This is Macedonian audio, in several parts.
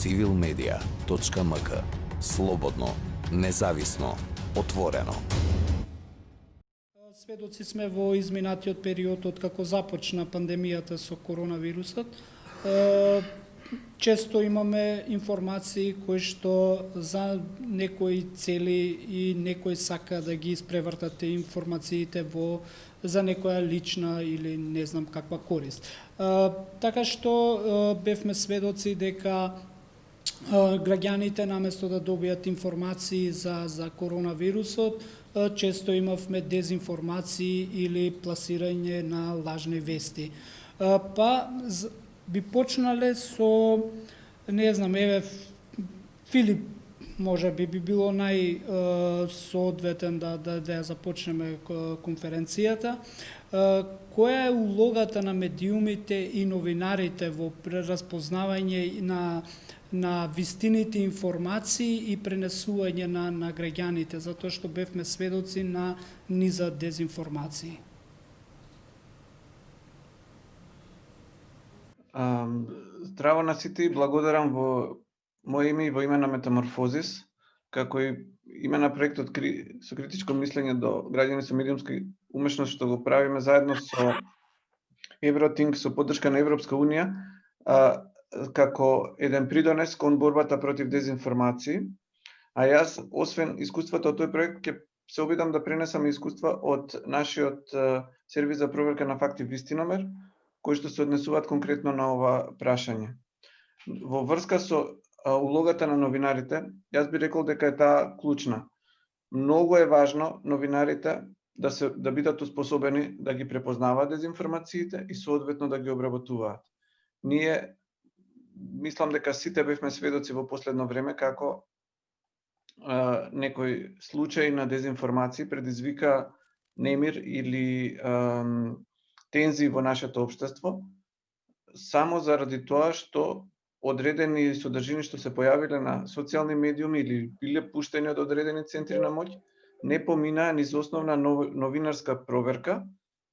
civilmedia.mk. Слободно, независно, отворено. Сведоци сме во изминатиот период од како започна пандемијата со коронавирусот. Често имаме информации кои што за некои цели и некој сака да ги испревртат информациите за некоја лична или не знам каква корист. Така што бевме сведоци дека граѓаните наместо да добијат информации за коронавирусот, често имавме дезинформации или пласирање на лажни вести. Би почнале со, не знам, Филип може би било најсоодветен да ја започнеме конференцијата. Која е улогата на медиумите и новинарите во прераспознавање на вистините информации и пренесување на граѓаните, затоа што бевме сведоци на низа дезинформации? Здраво на сите и благодарам во моје име и во име на Метаморфозис, како и име на проектот со критичко мислење до граѓани со медиумска умешност, што го правиме заедно со Евротинк, со поддршка на Европска Унија, како еден придонес кон борбата против дезинформации. А јас, освен искуството од тој проект, ќе се обидам да пренесам искуства од нашиот сервис за проверка на факти Вистиномер, кои што се однесуваат конкретно на ова прашање. Во врска со улогата на новинарите, јас би рекол дека е таа клучна. Многу е важно новинарите да бидат успособени да ги препознаваат дезинформациите и соодветно да ги обработуваат. Ние мислам дека сите бевме сведоци во последно време како некој случај на дезинформации предизвика немир или тензии во нашето општество, само заради тоа што одредени содржини што се појавиле на социјални медиуми или биле пуштени од одредени центри на моќ, не поминаа низ основна новинарска проверка,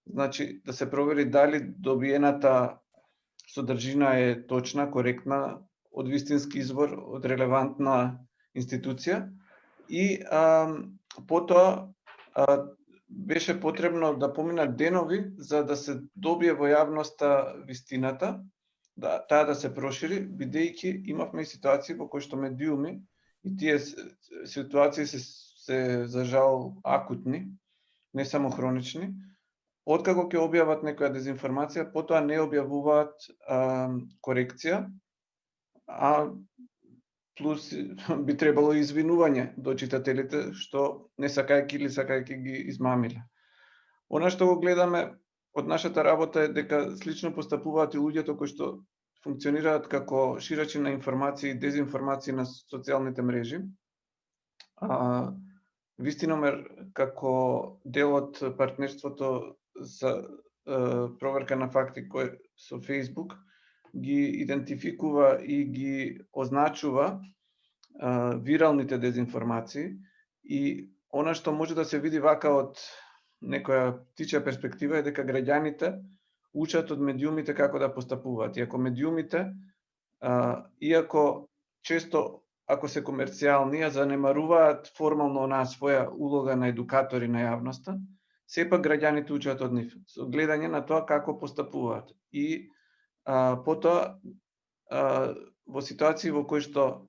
значи да се провери дали добиената содржина е точна, коректна, од вистински извор, од релевантна институција и потоа беше потребно да поминат денови за да се добие во јавноста вистината, таа да се прошири, бидејќи имавме и ситуации во кои што медиуми и тие ситуации се за жал акутни, не само хронични. Откако ќе објават некоја дезинформација, потоа не објавуваат корекција, плюс би требало извинување до читателите што не сакајќи или сакајќи ги измамиле. Она што го гледаме од нашата работа е дека слично постапуваат и луѓето кои што функционираат како ширачи на информации и дезинформации на социјалните мрежи. Вистиномер како дел од партнерството за проверка на факти со Facebook ги идентификува и ги означува виралните дезинформации и она што може да се види вака од некоја птичја перспектива е дека граѓаните учат од медиумите како да постапуваат. И ако медиумите, иако често ако се комерцијални, занемаруваат формално онаа своја улога на едукатори на јавноста, сепак граѓаните учат од нив, со гледање на тоа како постапуваат. И потоа, во ситуации во кои што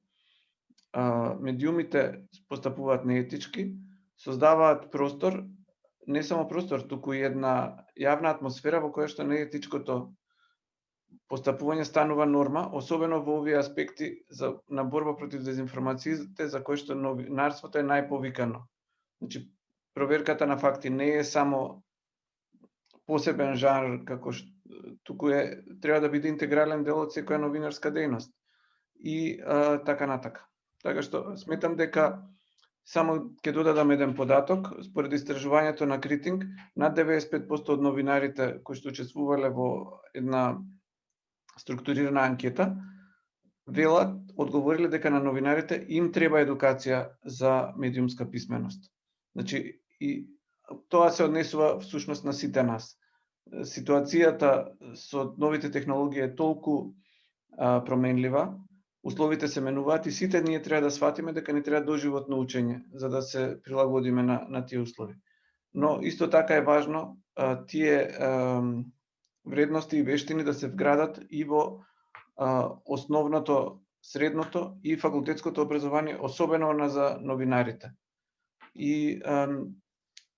медиумите постапуваат неетички, создаваат простор, не само простор, туку и една јавна атмосфера во која што неетичкото постапување станува норма, особено во овие аспекти на борба против дезинформациите, за кои што новинарството е најповикано. Значи, проверката на факти не е само посебен жанр, туку треба да биде интегрален дел од секоја новинарска дејност. И така натака. Така што сметам дека само ќе додадам еден податок, според истражувањето на Критинг, над 95% од новинарите кои што учествувале во една структурирана анкета, одговориле дека на новинарите им треба едукација за медиумска писменост. Значи, и тоа се однесува всушност на сите нас. Ситуацијата со новите технологии е толку променлива условите се менуваат и сите ние треба да сватиме дека ни треба доживотно учење за да се прилагодиме на тие услови. Но исто така е важно тие вредности и вештини да се вградат и во основното, средното и факултетското образование, особено за новинарите. И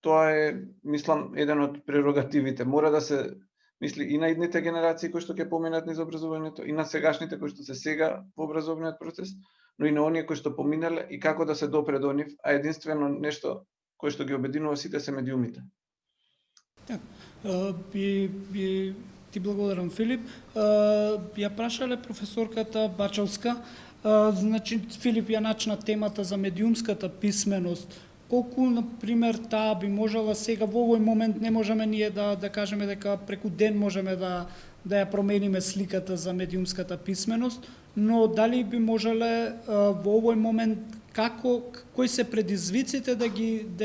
тоа е, мислам, еден од прерогативите. Мора да се мисли и на идните генерации кои што ќе поминат низ образованието, и на сегашните кои што се сега во образовниот процес, но и на оние кои што поминале и како да се допре до нив, а единствено нешто кое што ги обединува сите се медиумите. Ти благодарам, Филип. Ја прашале професорката Бачовска, значи Филип ја начна темата за медиумската писменост. Колку, например, таа би можела сега во овој момент не можеме ние да кажеме дека преку ден можеме да ја промениме сликата за медиумската писменост, но дали би можеле во овој момент кои се предизвиците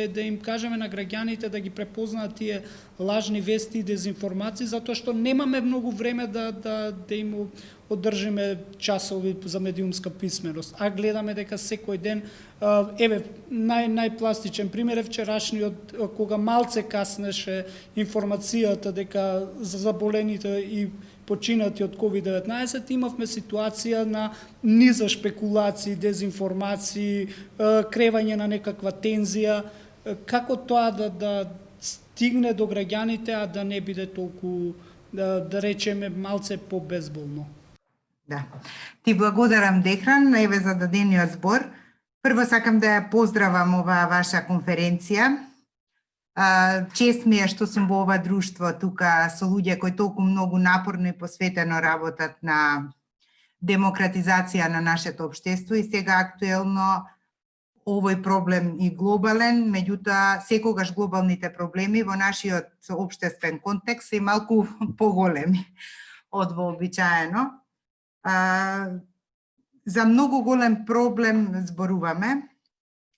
да им кажеме на граѓаните да ги препознаат тие лажни вести и дезинформации, затоа што немаме многу време да им одржиме часови за медиумска писменост, а гледаме дека секој ден, најпластичен пример е вчерашниот, кога малце каснеше информацијата дека за заболените и починати од COVID-19, имавме ситуација на низа шпекулации, дезинформации, кревање на некаква тензија. Како тоа да стигне до граѓаните, а да не биде толку, да речеме, малце по-безболно? Да. Ти благодарам, Дехран, еве за дадениот збор. Прво сакам да ја поздравам оваа ваша конференција. Чест ми е што сум во ова друштво тука со луѓе кои толку многу напорно и посветено работат на демократизација на нашето општество и сега актуелно овој проблем и глобален, меѓутоа секогаш глобалните проблеми во нашиот општествен контекст се малку поголеми од вообичаено. За многу голем проблем зборуваме.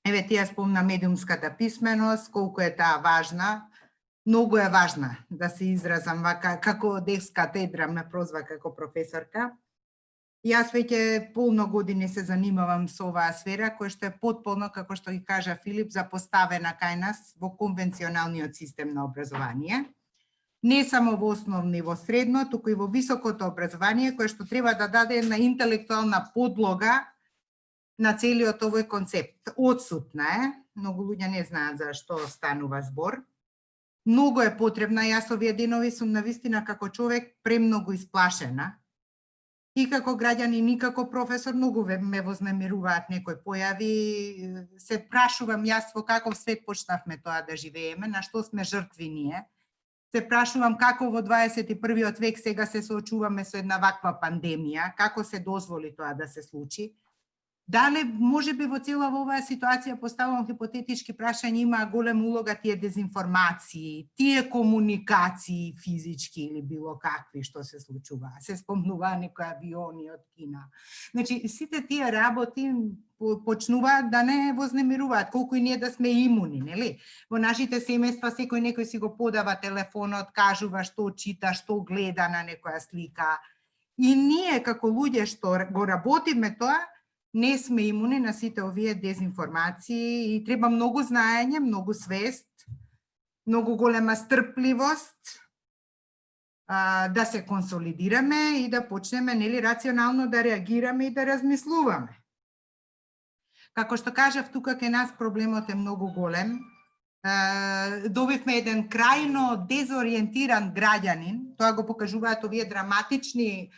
Еве ти ја спомна медиумската писменост, колку е таа важна. Многу е важна, да се изразам вака, како декс катедра ме прозва како професорка. Јас веќе полно години се занимавам со оваа сфера, која што е потполно, како што ги кажа Филип, запоставена кај нас во конвенционалниот систем на образование. Не само во основно и во средно, туку и во високото образование, кое што треба да даде една интелектуална подлога на целиот овој концепт. Одсутна е, многу луѓе не знаат за што станува збор. Многу е потребна, јас овие денови сум навистина како човек премногу исплашена. И како граѓанин, и како професор, многу ме вознемируваат некои појави. Се прашувам јас во каков свет почнавме тоа да живееме, на што сме жртви ние. Се прашувам како во 21. век сега се соочуваме со една ваква пандемија, како се дозволи тоа да се случи. Дали можеби во цела оваа ситуација, поставувам хипотетички прашања, има голема улога тие дезинформации, тие комуникации физички или било какви што се случува. Се спомнува некои авиони од Кина. Значи, сите тие работи почнуваат да не вознемируваат, колку и ние да сме имуни, нели? Во нашите семејства секој некој си го подава телефонот, кажува што чита, што гледа на некоја слика. И ние како луѓе што го работиме тоа, не сме имуни на сите овие дезинформации и треба многу знаење, многу свест, многу голема стрпливост да се консолидираме и да почнеме нели рационално да реагираме и да размислуваме. Како што кажав, тука кај нас проблемот е многу голем. Добивме еден крајно дезориентиран граѓанин, тоа го покажуваат овие драматични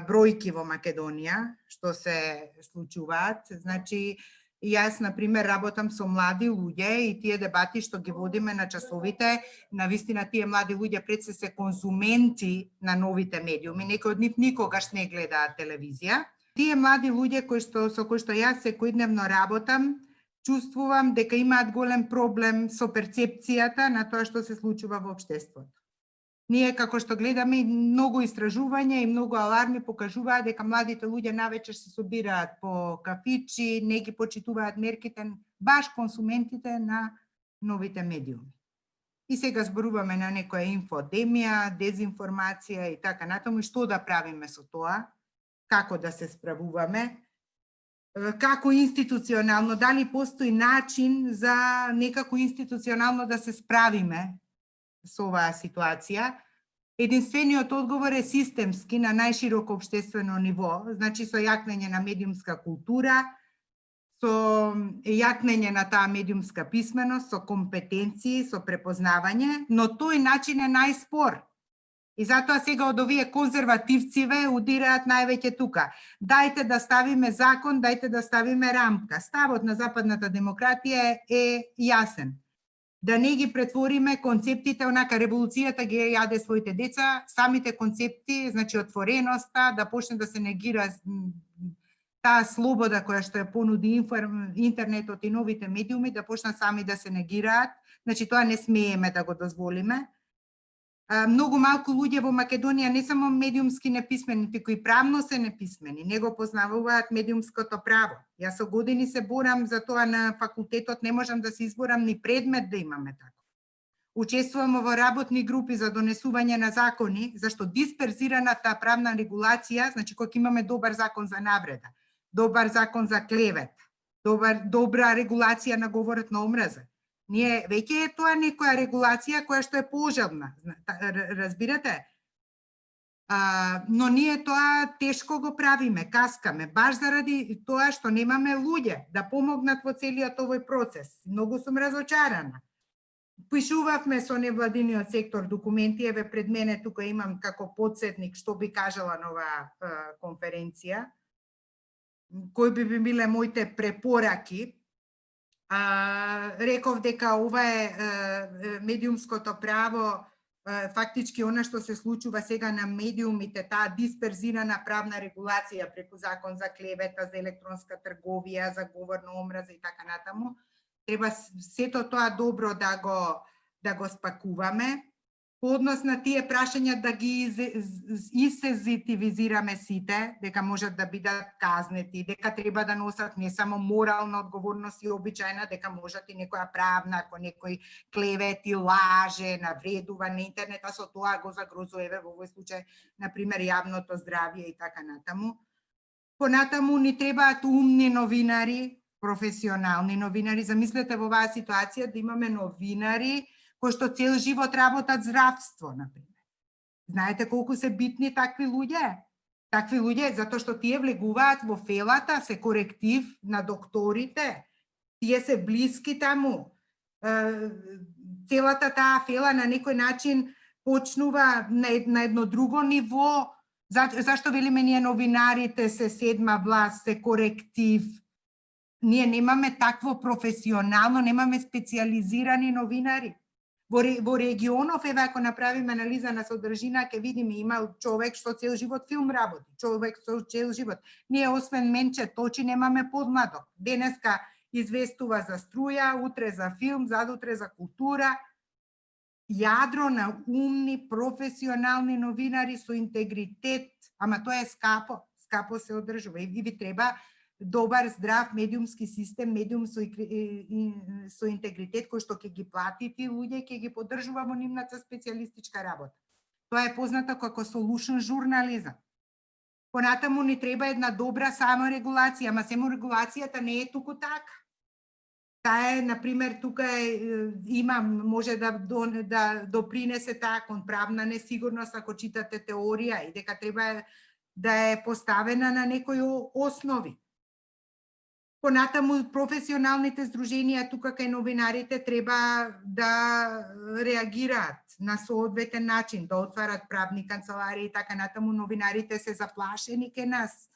бројки во Македонија, што се случуваат. Значи, јас, например, работам со млади луѓе и тие дебати што ги водиме на часовите, навистина тие млади луѓе пред се конзументи на новите медиуми, некои од нив никогаш не гледаат телевизија. Тие млади луѓе со кои што јас секојдневно работам, чувствувам дека имаат голем проблем со перцепцијата на тоа што се случува во општеството. Ние, како што гледаме, многу истражувања и многу аларми покажуваат дека младите луѓе навечер се собираат по кафичи, не ги почитуваат мерките, баш консументите на новите медиуми. И сега зборуваме на некоја инфодемија, дезинформација и така натаму, и што да правиме со тоа? како да се справуваме, како институционално, дали постои начин за некако институционално да се справиме со оваа ситуација. Единствениот одговор е системски на најшироко општествено ниво, значи со јакнење на медиумска култура, со јакнење на таа медиумска писменост, со компетенции, со препознавање, но тој начин е најспор. И затоа сега од овие конзервативциве удираат највеќе тука. Дајте да ставиме закон, дајте да ставиме рамка. Ставот на западната демократија е јасен. Да не ги претвориме концептите, онака револуцијата ги јаде своите деца, самите концепти, значи отвореноста, да почне да се негира таа слобода која што ја понуди интернетот и новите медиуми, да почнат сами да се негираат. Значи тоа не смееме да го дозволиме. Многу малку луѓе во Македонија не само медиумски неписмени, туку и правно се неписмени, не го познаваат медиумското право. Јас со години се борам за тоа на факултетот, не можам да се изборам ни предмет да имаме тако. Учествувам во работни групи за донесување на закони, зашто дисперзираната правна регулација, значи кога имаме добар закон за навреда, добар закон за клевет, добра регулација на говорот на омраза. Ние веќе е тоа некоја регулација која што е пожелна, разбирате? Но ние тоа тешко го правиме, каскаме, баш заради тоа што немаме луѓе да помогнат во целиот овој процес. Многу сум разочарана. Пишувавме со невладиниот сектор документи, еве пред мене тука имам како подсетник што би кажала на оваа конференција, кои би биле моите препораки. Реков дека ова е медиумското право, фактички она што се случува сега на медиумите, таа дисперзирана правна регулација преку закон за клевета, за електронска трговија, за говор на омраза и така натаму, треба сето тоа добро да го спакуваме. По однос на тие прашања да ги сензитивизираме сите, дека можат да бидат казнети, дека треба да носат не само морална одговорност и обичајна, дека можат и некоја правна, ако некој клевети, лаже, навредува на интернет, а со тоа го загрозува во овој случај, например, јавното здравје и така натаму. Понатаму ни требаат умни новинари, професионални новинари. Замислете во оваа ситуација да имаме новинари кои што цел живот работат здравство, например. Знаете колку се битни такви луѓе? Такви луѓе, затоа што тие влегуваат во фелата, се коректив на докторите, тие се блиски таму. Целата таа фела на некој начин почнува на едно друго ниво. Зашто велиме ние новинарите се седма власт, се коректив? Ние немаме такво професионално, немаме специализирани новинари. Во регионов, еве ако направиме анализа на содржина, ќе видиме има човек што цел живот филм работи, човек што цел живот. Ние освен Менче Точи немаме подмладок. Денеска известува за струја, утре за филм, задутре за култура. Јадро на умни, професионални новинари со интегритет, ама тоа е скапо се одржува и ви треба добар, здрав медиумски систем, медиум со интегритет кој што ќе ги плати тие луѓе, ќе ги поддржува во нивната специјалистичка работа. Тоа е познато како solution журнализам. Понатаму ни треба една добра саморегулација, ама саморегулацијата не е туку така. Таа е, например, тука може да допринесе таа кон правна несигурност ако читате теорија и дека треба да е поставена на некои основи. Понатаму професионалните здруженија тука кај новинарите треба да реагираат на соодветен начин, да отварат правни канцеларии и така натаму. Новинарите се заплашени кај нас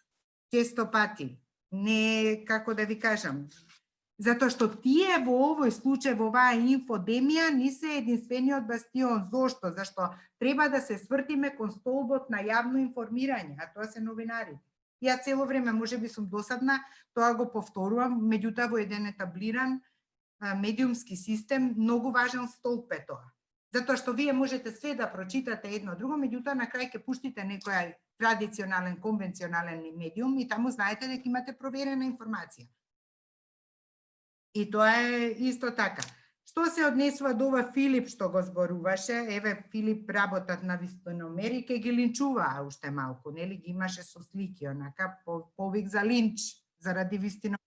често пати. Не, како да ви кажам, затоа што тие во овој случај, во оваа инфодемија, не се единствениот бастион. Зошто? Зашто треба да се свртиме кон столбот на јавно информирање, а тоа се новинарите. Ја цело време можеби сум досадна, тоа го повторувам, меѓутоа во еден етаблиран медиумски систем многу важен столб е тоа. Затоа што вие можете све да прочитате едно друго, меѓутоа на крај ќе пуштите некој традиционален, конвенционален медиум и таму знаете дека имате проверена информација. И тоа е исто така. Што се однесува до ова Филип што го зборуваше, еве Филип работат на вистиномери, ке ги линчуваа уште малку, нели ги имаше со слики, онака повик за линч заради вистиномери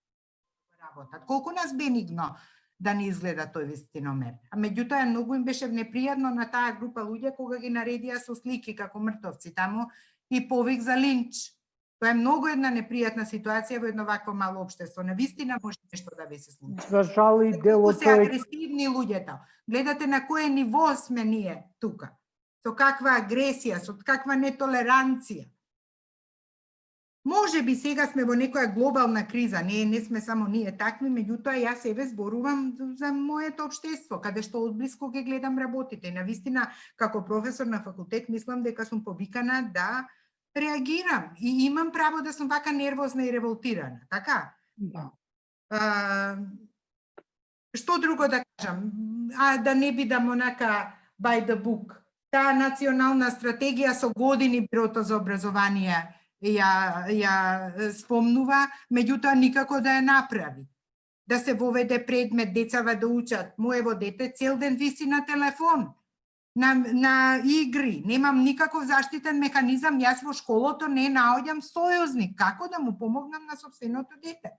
работат. Колку нас бенигно да не изгледа тој вистиномер. А меѓутоа многу им беше непријатно на таа група луѓе кога ги наредија со слики како мртовци таму и повик за линч. Тоа е многу една непријатна ситуација во едно вакво мало општество. Навистина може нешто да ви се случи. За жал и делото се агресивни луѓето. Гледате на кое ниво сме ние тука. Со каква агресија, со каква нетолеранција. Може би сега сме во некоја глобална криза, не сме само ние такви, меѓутоа јас себе зборувам за моето општество, каде што одблиско ги гледам работите. Навистина, како професор на факултет, мислам дека сум повикана да реагирам и имам право да сум вака нервозна и револтирана, така? Да. Што друго да кажам? Да не бидам онака by the book. Таа национална стратегија со години Бирото за образование ја спомнува, меѓутоа никако да ја направи. Да се воведе предмет децава да учат. Моево дете цел ден виси на телефон, на игри. Немам никаков заштитен механизам. Јас во школото не наоѓам сојузник. Како да му помогнам на собственото дете?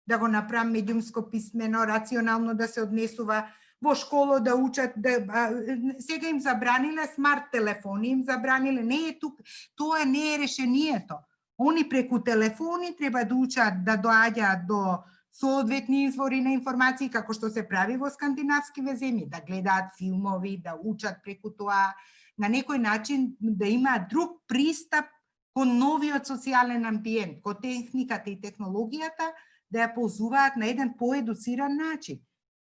Да го направам медиумско писмено, рационално да се однесува во школо да учат, сега им забраниле смарт телефони, им забраниле, не е тук, тоа не е решението. Они преку телефони треба да учат, да доаѓаат до соодветни извори на информации, како што се прави во скандинавскиве земји, да гледаат филмови, да учат преку тоа, на некој начин да имаат друг пристап кон новиот социјален амбиент, кон техниката и технологијата, да ја ползуваат на еден поедуциран начин.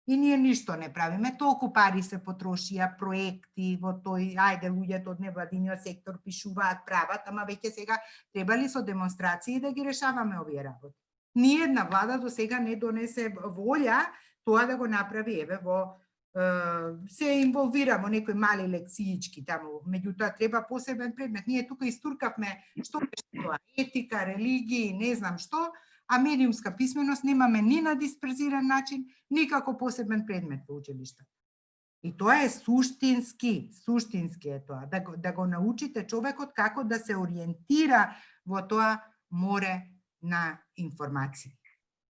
И ние ништо не правиме, толку пари се потрошија, проекти во тој, ајде луѓето од невладиниот сектор пишуваат, прават, ама веќе сега требали со демонстрации да ги решаваме овие работи. Ниедна влада до сега не донесе волја тоа да го направи, еве во се инволвира во некои мали лекциички таму, меѓутоа треба посебен предмет. Ние тука истуркавме што беше тоа, етика, религии, не знам што, а медиумска писменост немаме ни на дисперзиран начин, никако посебен предмет во училиштето. И тоа е суштински е тоа, да го научите човекот како да се ориентира во тоа море на информации.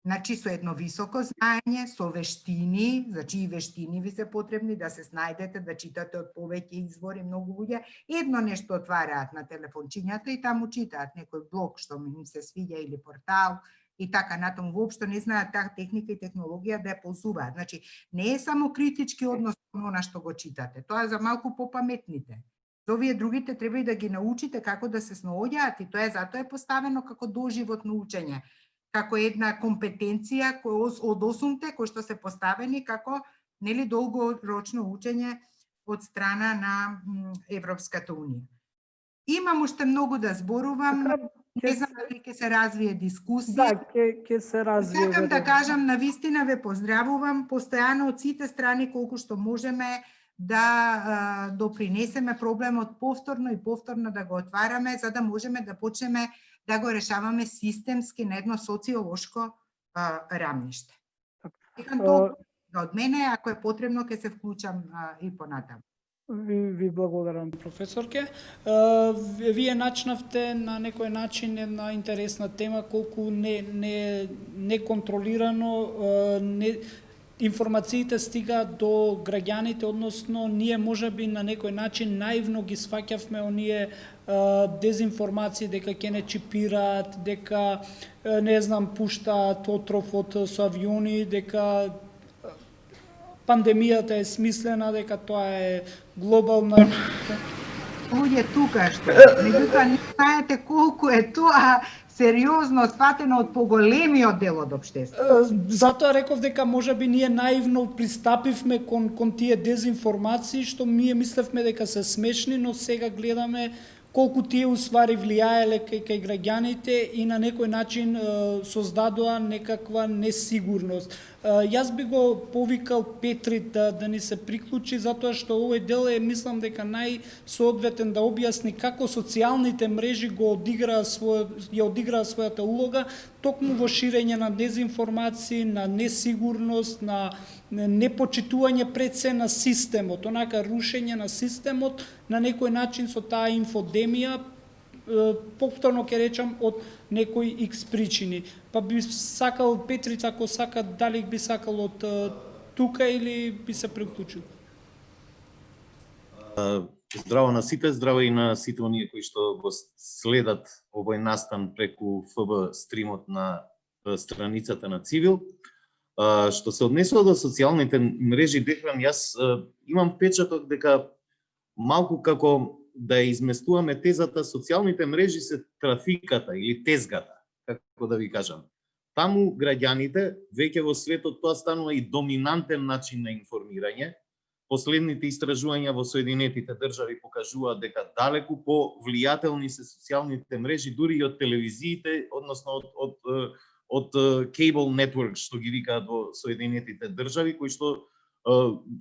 Значи, со едно високо знаење, со вештини, значи и вештини ви се потребни, да се снајдете, да читате од повеќе извори, многу луѓе, едно нешто отвараат на телефончињата и таму читаат некој блог што им се свиѓа или портал, и така натаму воопшто не знаат таа техника и технологија да ја ползуваат. Значи, не е само критички однос на она што го читате, тоа е за малку попаметните. Овие другите треба и да ги научите како да се снаоѓаат и тоа е затоа е поставено како доживотно учење, како една компетенција од 8-те кои што се поставени како нели долгорочно учење од страна на Европската унија. Имам уште многу да зборувам. Не знам дали ќе се развие дискусија. Да, ќе се развие. Сакам да кажам, навистина ве поздравувам постојано од сите страни колку што можеме да допринесеме проблемот повторно и повторно да го отвараме, за да можеме да почнеме да го решаваме системски на едно социолошко рамниште. Секам толку од мене, ако е потребно ќе се вклучам и понатаму. Ви благодарам. Професорке, вие начнавте на некој начин една интересна тема, колку неконтролирано информациите стигаат до граѓаните, односно ние можеби на некој начин наивно ги сваќавме оние дезинформации дека ќе не чипираат, дека не знам пуштаат отров со авиони, дека пандемијата е смислена, дека тоа е глобална. Луѓе тука што, меѓутоа не знаете колку е тоа сериозно сватено од поголемиот дел од општеството. Затоа реков дека можеби ние наивно пристапивме кон тие дезинформации, што ние мислевме дека се смешни, но сега гледаме колку тие уствари влијаеле кај граѓаните и на некој начин создадоа некаква несигурност. Јас би го повикал Петри да ни се приклучи, затоа што овој дел е, мислам дека најсоодветен да објасни како социјалните мрежи ја одиграа својата улога токму во ширење на дезинформации, на несигурност, на непочитување пред се на системот, онака рушење на системот на некој начин со таа инфодемија, повторно ќе речам од некои X причини. Па би сакал Петрица, ако сака, дали би сакал од тука или би се приклучил? Здраво на сите, здраво и на сите оние кои што го следат овој настан преку ФБ стримот на страницата на Цивил. Што се однесува до социјалните мрежи, Дехран, јас имам печаток дека малку како да изместуваме тезата социјалните мрежи се трафиката или тезгата, како да ви кажам. Таму граѓаните, веќе во светот тоа станува и доминантен начин на информирање. Последните истражувања во Соединетите држави покажуваат дека далеку по влијателни се социјалните мрежи дури и од телевизиите, односно од cable network, што ги викаат во Соединетите држави, кои што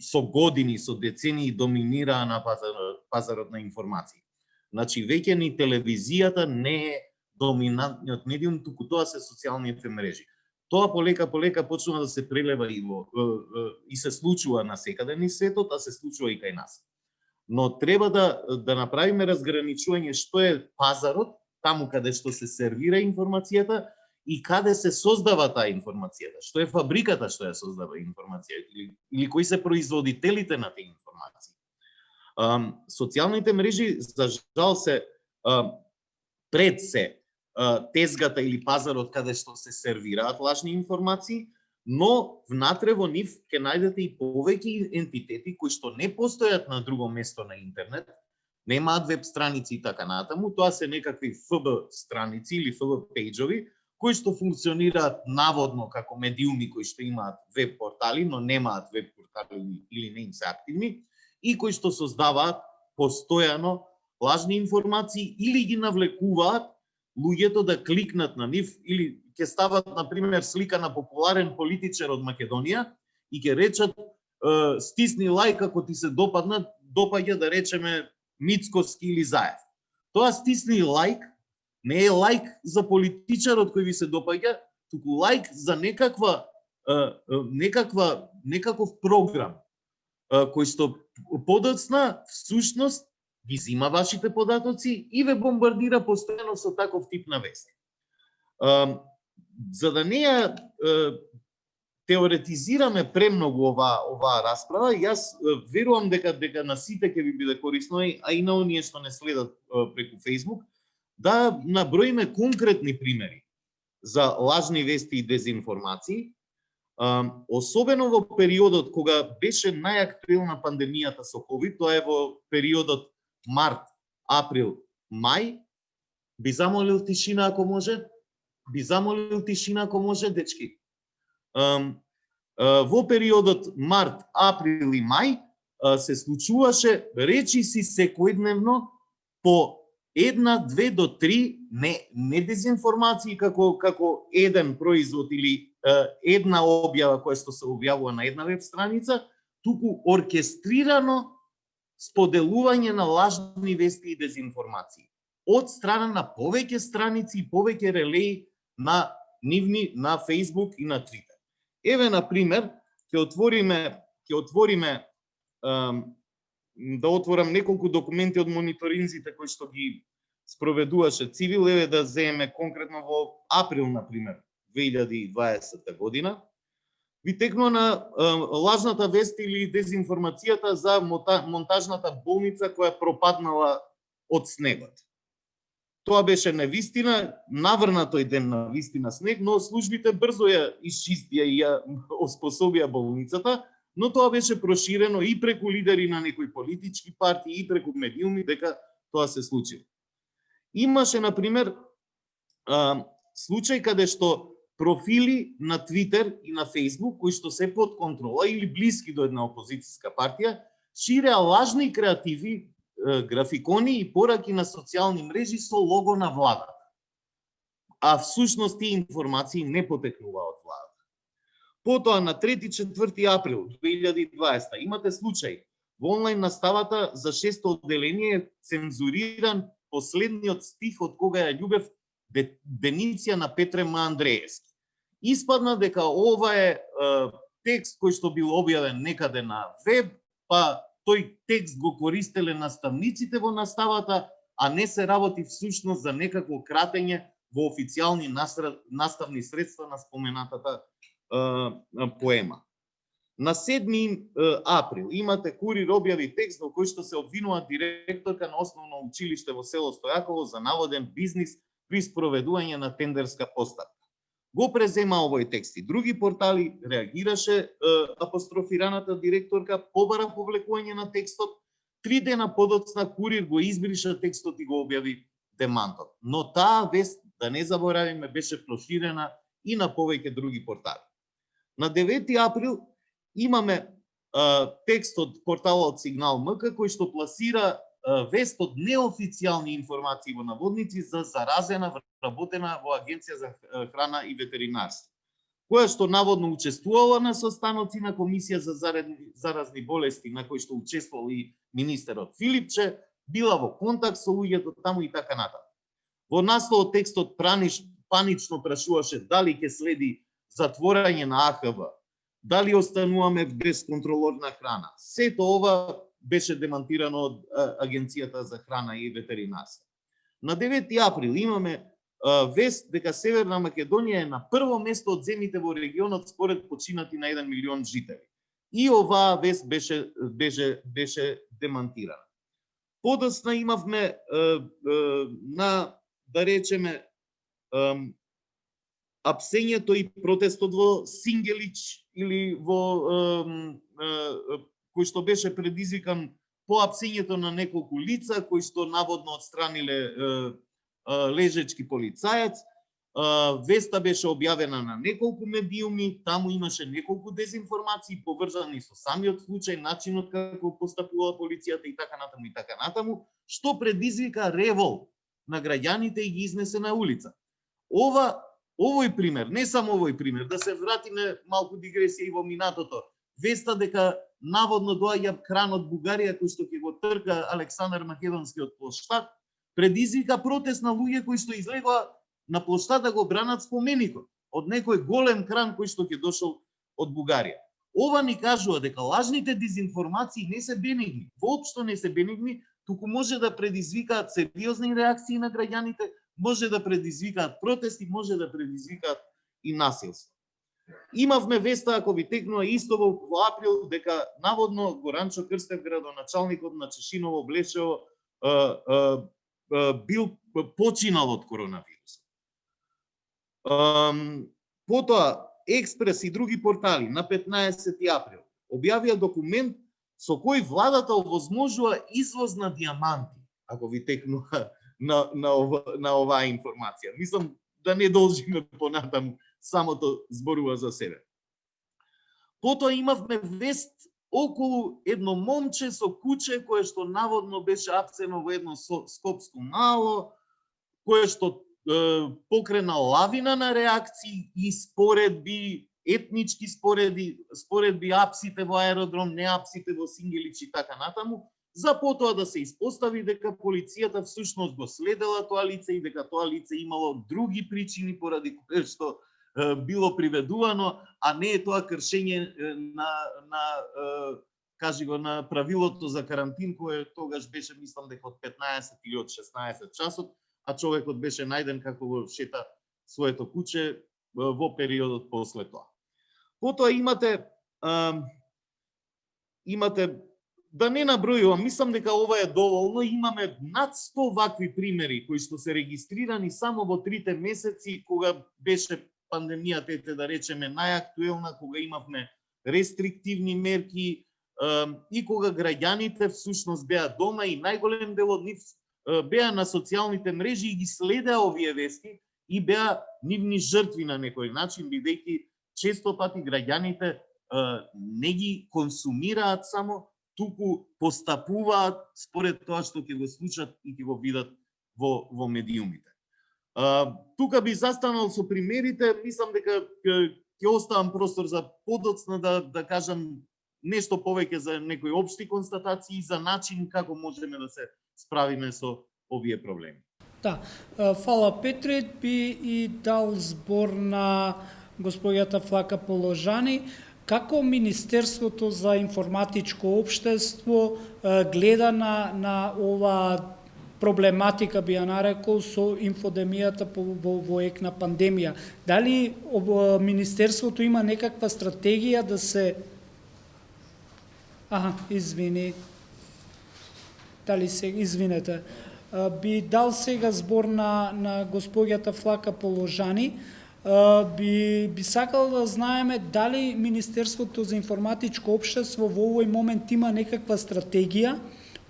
со години, со децении доминираа на пазарот на информации. Значи, веќе ни телевизијата не е доминантниот медиум, туку тоа се социјалните мрежи. Тоа полека почнува да се прелева и се случува насекаде низ светот, а се случува и кај нас. Но треба да направиме разграничување што е пазарот, таму каде што се сервира информацијата, и каде се создава таа информацијата, што е фабриката што ја создава информацијата или кои се производителите на тие информации. Социјалните мрежи за жал се пред се тезгата или пазарот каде што се сервираат лажни информации, но внатре во нив ќе најдете и повеќе ентитети кои што не постојат на друго место на интернет, немаат веб страници и така натаму, тоа се некакви ФБ страници или ФБ пејџови, кои што функционираат наводно како медиуми кои што имаат веб портали, но немаат веб портали или не им се активни, и кои што создаваат постојано лажни информации или ги навлекуваат луѓето да кликнат на нив или ќе стават, например, слика на популарен политичар од Македонија и ќе речат стисни лајк ако ти се допаѓа да речеме Мицкоски или Заев. Тоа стисни лајк не е лајк за политичарот кој ви се допаѓа, туку лајк за некаков програм кој што подоцна всушност ги зима вашите податоци и ве бомбардира постојано со таков тип на вести. За да не ја теоретизираме премногу оваа расправа, јас верувам дека на сите ќе ви биде корисно, а и на оние што не следат преку Facebook, да наброиме конкретни примери за лажни вести и дезинформации, особено во периодот кога беше најактуелна пандемијата со COVID, тоа е во периодот март, април, мај. Би замолил тишина ако може. Дечки. Во периодот март, април и мај се случуваше речиси секојдневно по 1, 2 до 3 не дезинформации како еден производ или една објава која што се објавува на една веб страница, туку оркестрирано споделување на лажни вести и дезинформации од страна на повеќе страници и повеќе релеи на нивни на Facebook и на Twitter. Еве на пример, ќе отвориме да отворам неколку документи од мониторинзите кои што ги спроведуваше Цивил, еве да земеме конкретно во април, на пример, 2020 година, ви текнува на лажната вест или дезинформацијата за монтажната болница која пропаднала од снегот. Тоа беше невистина, наврна тој ден на вистина снег, но службите брзо ја исчистија и ја оспособија болницата, но тоа беше проширено и преку лидери на некои политички партии и преку медиуми дека тоа се случило. Имаше, например, случај каде што профили на Twitter и на Facebook, кои што се под контрола или блиски до една опозицијска партија, ширеа лажни креативи, графикони и пораки на социјални мрежи со лого на владата. А всушност тие информации не потекнува од владата. Потоа на 3-4 април 2020 имате случај во онлайн наставата за 6-то одделение е цензуриран последниот стих од кога ја љубев Бениција на Петре М. Андреевски. Испадна дека ова е текст кој што бил објавен некаде на веб, па тој текст го користеле наставниците во наставата, а не се работи всушност за некакво кратење во официјални наставни средства на споменатата поема. На 7 април имате Курир објави текст во кој што се обвинува директорка на основно училиште во село Стојаково за наводен бизнис при спроведување на тендерска постапка. Го презема овој текст и други портали, реагираше апострофираната директорка, побара повлекување на текстот. 3 дена подоцна Курир го избриша текстот и го објави демантот. Но таа вест, да не заборавиме, беше проширена и на повеќе други портали. На 9 април имаме текст од порталот Сигнал МК кој што пласира вест од неофицијални информации во наводници за заразена вработена во Агенција за храна и ветеринарство, која што наводно учествувала на состаноци на Комисија за заразни болести, на кој што учествувал и министерот Филипче, била во контакт со луѓето таму и така натаму. Во насловот текстот панично прашуваше дали ќе следи затворање на АХВ, дали остануваме без контролорна храна. Сето ова беше демантирано од Агенцијата за храна и ветеринарство. На 9 април имаме вест дека Северна Македонија е на прво место од земјите во регионот според починати на 1 милион жители. И оваа вест беше демантирана. Подоцна имавме на, да речеме, апсењето и протестот во Сингелич или во кој што беше предизвикан по апсењето на неколку лица кои што наводно отстраниле лежечки полицаец. Веста беше објавена на неколку медиуми, таму имаше неколку дезинформации поврзани со самиот случај, начинот како постапува полицијата и така натаму, што предизвика револ на граѓаните и ги изнесе на улица. Овој пример, не само овој пример, да се вратиме малку дигресија и во минатото. Веста дека наводно доаѓа кран од Бугарија кој што ќе го трка Александар Македонски од плоштад, предизвика протест на луѓе кои што излегоа на плоштад да го бранат споменикот од некој голем кран кој што ќе дошол од Бугарија. Ова ни кажува дека лажните дезинформации не се бенигни, воопшто не се бенигни, туку може да предизвикаат сериозни реакции на граѓаните, може да предизвикаат протести, може да предизвикаат и насилство. Имавме веста, ако ви текнува исто во април, дека наводно Горанчо Крстев, градоначалникот на Чешиново Блешево, бил починал од коронавирус. Потоа Експрес и други портали на 15 април објавија документ со кој владата овозможува извоз на диаманти, ако ви текнува на оваа информација. Мислам да не должиме понатаму, самото зборува за себе. Потоа имавме вест околу едно момче со куче кое што наводно беше апсено во едно скопско мало, кое што покрена лавина на реакции и споредби, етнички споредби, апсите во аеродром, не апсите во Сингелич и така натаму, за потоа да се испостави дека полицијата всушност го следела тоа лице и дека тоа лице имало други причини поради кои што било приведувано, а не е тоа кршење на правилото за карантин, кое тогаш беше, мислам дека од 15 или од 16 часот, а човекот беше најден како го шета своето куче во периодот после тоа. Потоа имате да не набројувам, мислам дека ова е доволно, имаме над 100 вакви примери кои што се регистрирани само во 3 месеци кога беше пандемијата, да речеме, најактуелна, кога имавме рестриктивни мерки и кога граѓаните всушност беа дома и најголем дел од нив беа на социјалните мрежи и ги следеа овие вести и беа нивни жртви на некој начин, бидејќи често пати граѓаните не ги консумираат само, туку постапуваат според тоа што ќе го слушат и ќе го видат во медиумите. Тука би застанал со примерите, мислам дека ќе оставам простор за подоцна да кажам нешто повеќе за некои општи констатации и за начин како можеме да се справиме со овие проблеми. Да, фала Петре, би и дал збор на госпоѓата Флака Положани. Како Министерството за информатичко општество гледа на ова проблематика, би ја нарекол, со инфодемијата во ек на пандемија? Дали Министерството има некаква стратегија да се... извини. Дали се... Извинете. Би дал сега збор на госпоѓата Флака Положани. Би сакал да знаеме дали Министерството за информатичко општество во овој момент има некаква стратегија,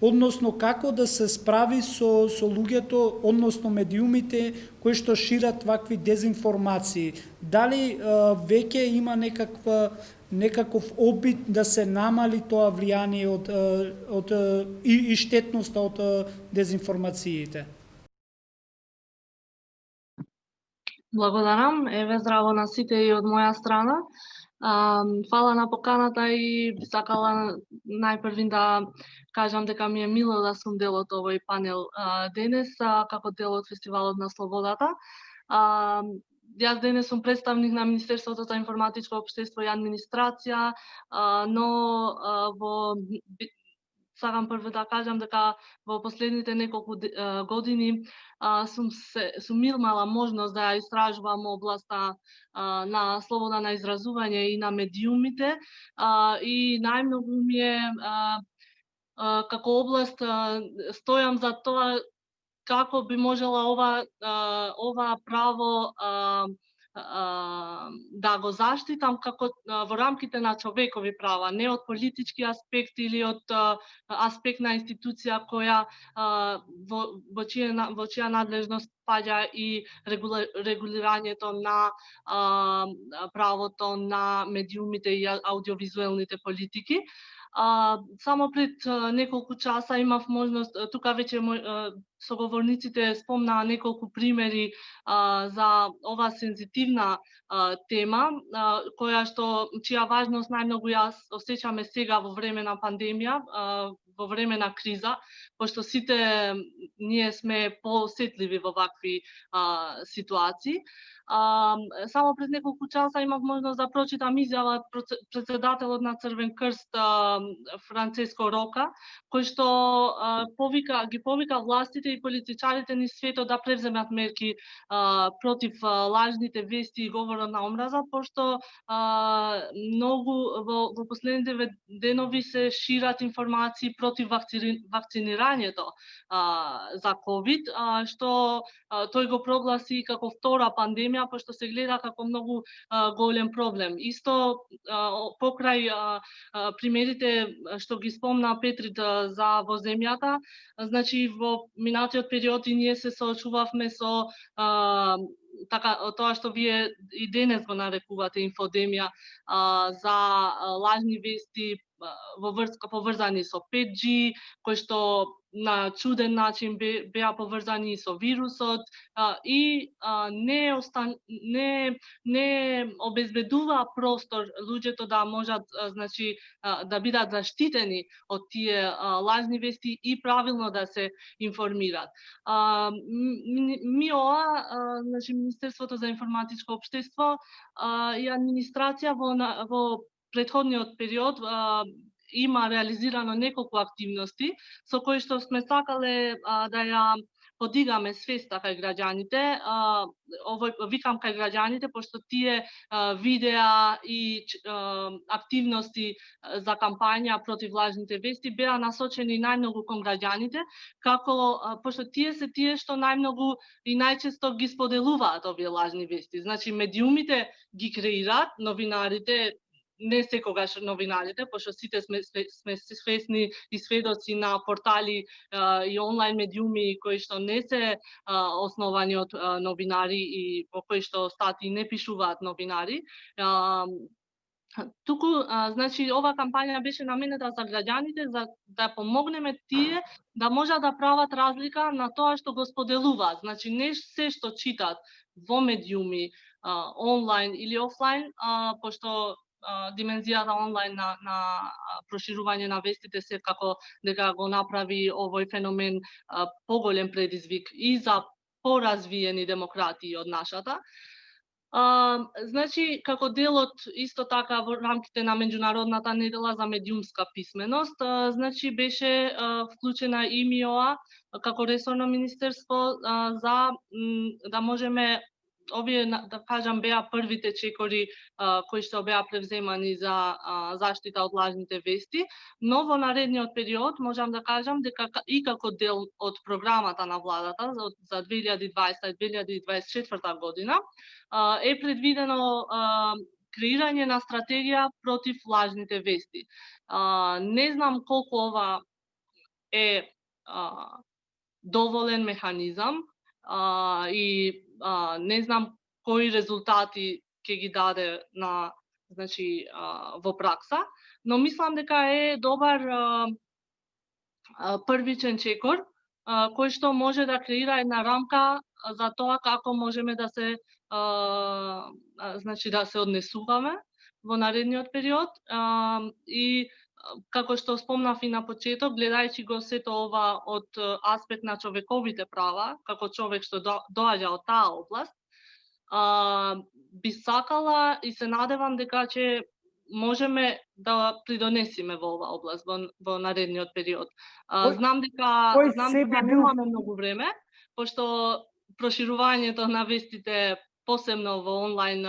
односно како да се справи со луѓето, односно медиумите кои што шират вакви дезинформации. Дали веќе има некаков обид да се намали тоа влијание и штетноста од дезинформациите? Благодарам. Еве, здраво на сите и од моја страна. Фала на поканата и сакала најпрвин да кажам дека ми е мило да сум дел од овој панел денес, како дел од Фестивалот на Слободата. Јас денес сум представник на Министерството за информатичко општество и администрација, но сакам прво да кажам дека во последните неколку години сум имала можност да истражувам областа на слобода на изразување и на медиумите, и најмногу ми е како област стојам за тоа како би можела ова право да го заштитам како во рамките на човекови права, не од политички аспект или од аспект на институција која во чија надлежност паѓа и регулирањето на правото на медиумите и аудиовизуелните политики. Само пред неколку часа имав можност, тука веќе соговорниците спомнаа неколку примери за ова сензитивна тема, чија важност најмногу јас осеќаме сега во време на пандемија, во време на криза, пошто сите ние сме поосетливи во вакви ситуации. Само пред неколку часа имав можност да прочитам изјава председателот на Црвен крст Францеско Рока, кој што ги повика властите и политичарите низ светот да превземат мерки против лажните вести и говорот на омраза, пошто многу во последните денови се шират информации против вакцинирањето за ковид, што тој го прогласи како втора пандемија, пошто се гледа како многу голем проблем. Исто покрај примерите што ги спомна Петрит за во земјата, значи во минатиот период и ние се соочувавме со тоа што вие и денес го нарекувате инфодемија, за лажни вести поврзани со 5G, кои што на чуден начин беа поврзани со вирусот и не обезбедува простор луѓето да можат, значи, да бидат заштитени од тие лажни вести и правилно да се информираат. МИОА, значи Министерството за информатичко општество и администрација во претходниот период има реализирано неколку активности со кои што сме сакале да ја подигаме свеста кај граѓаните. Викам кај граѓаните, пошто тие видеа и активности за кампања против лажните вести беа насочени најмногу кон граѓаните, пошто тие се тие што најмногу и најчесто ги споделуваат овие лажни вести. Значи, медиумите ги креираат, новинарите не секогаш новинарите, пошто сите сме свесни и сведоци на портали и онлайн медиуми кои што не се основани од новинари и по кои што статии не пишуваат новинари. Туку, значи, ова кампања беше наменета за граѓаните, за да помогнеме тие да можат да прават разлика на тоа што го споделуваат. Значи, не се што читаат во медиуми, онлайн или офлайн, пошто димензијата онлайн на проширување на вестите секако дека го направи овој феномен поголем предизвик и за поразвиени демократии од нашата. Значи, како дел од исто така во рамките на меѓународната недела за медиумска писменост, значи беше вклучена и МИОА како ресорно министерство за да можеме овие, да кажам, беа првите чекори кои што беа превземани за заштита од лажните вести, но во наредниот период можам да кажам дека и како дел од програмата на владата за 2020-2024 година е предвидено креирање на стратегија против лажните вести. Не знам колку ова е доволен механизам и не знам кои резултати ќе ги даде на, значи, во пракса, но мислам дека е добар првичен чекор кој што може да креира една рамка за тоа како можеме да се значи да се однесуваме во наредниот период и како што спомнав и на почеток, гледајќи го сето ова од аспект на човековите права, како човек што доаѓа од таа област, би сакала и се надевам дека ќе можеме да придонесиме во оваа област во наредниот период. Знам дека немаме многу време, пошто проширувањето на вестите, посебно во онлайн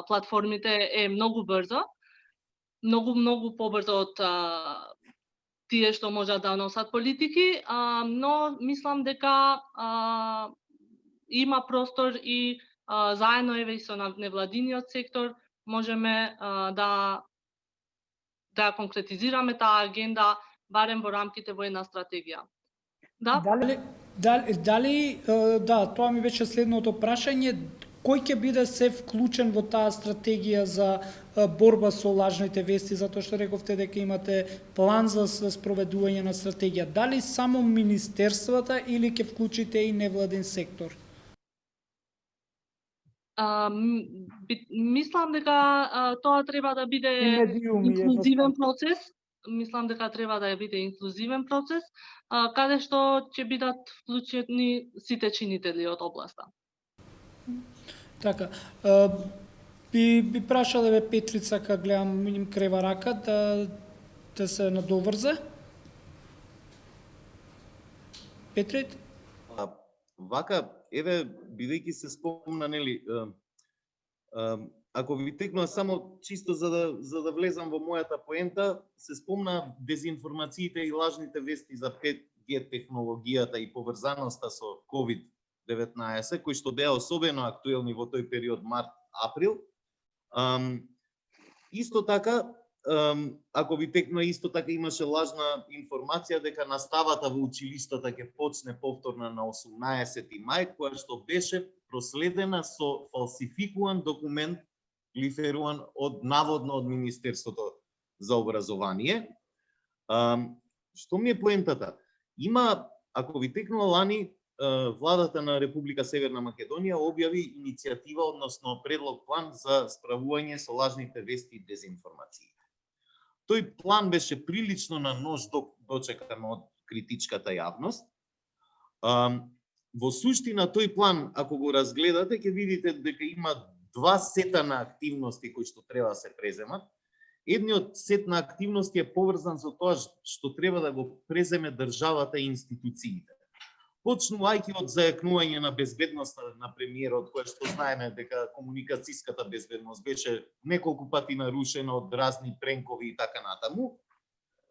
платформите, е многу брзо. Многу побрзо од тие што можат да носат политики, но мислам дека има простор и заедно еве и со невладиниот сектор можеме да конкретизираме таа агенда барем во рамките во една стратегија. Да? Дали тоа ми беше следното прашање, кој ќе биде се вклучен во таа стратегија за борба со лажните вести, затоа што рековте дека имате план за спроведување на стратегија. Дали само министерствата или ќе вклучите и невладин сектор? Мислам дека тоа треба да биде инклузивен процес. Мислам дека треба да биде инклузивен процес, каде што ќе бидат вклучени сите чинители од областа. Така, би прашале бе Петрица, кога гледам им крева рака, да се надоврзе. Петрит? Вака, еве, бидејќи се спомна, нели, ако ви текнува само чисто за да влезам во мојата поента, се спомна дезинформациите и лажните вести за 5G технологијата и поврзаноста со COVID-19, кои што беа особено актуелни во тој период март-април. Исто така, ако ви текнува, исто така имаше лажна информација дека наставата во училиштата ќе почне повторно на 18 мај, која што беше проследена со фалсификуван документ лиферуван наводно од Министерството за образование. Што ми е поентата? Има, ако ви текнува лани, владата на Република Северна Македонија објави иницијатива, односно предлог план за справување со лажните вести и дезинформации. Тој план беше прилично на нож дочекан од критичката јавност. Во суштина тој план, ако го разгледате, ќе видите дека има два сета на активности кои што треба да се преземат. Едниот сет на активности е поврзан со тоа што треба да го преземе државата и институциите. Почнувајќи од зајакнување на безбедноста на премиерот, која што знаеме дека комуникацијската безбедност беше неколку пати нарушена од разни пренкови и така натаму,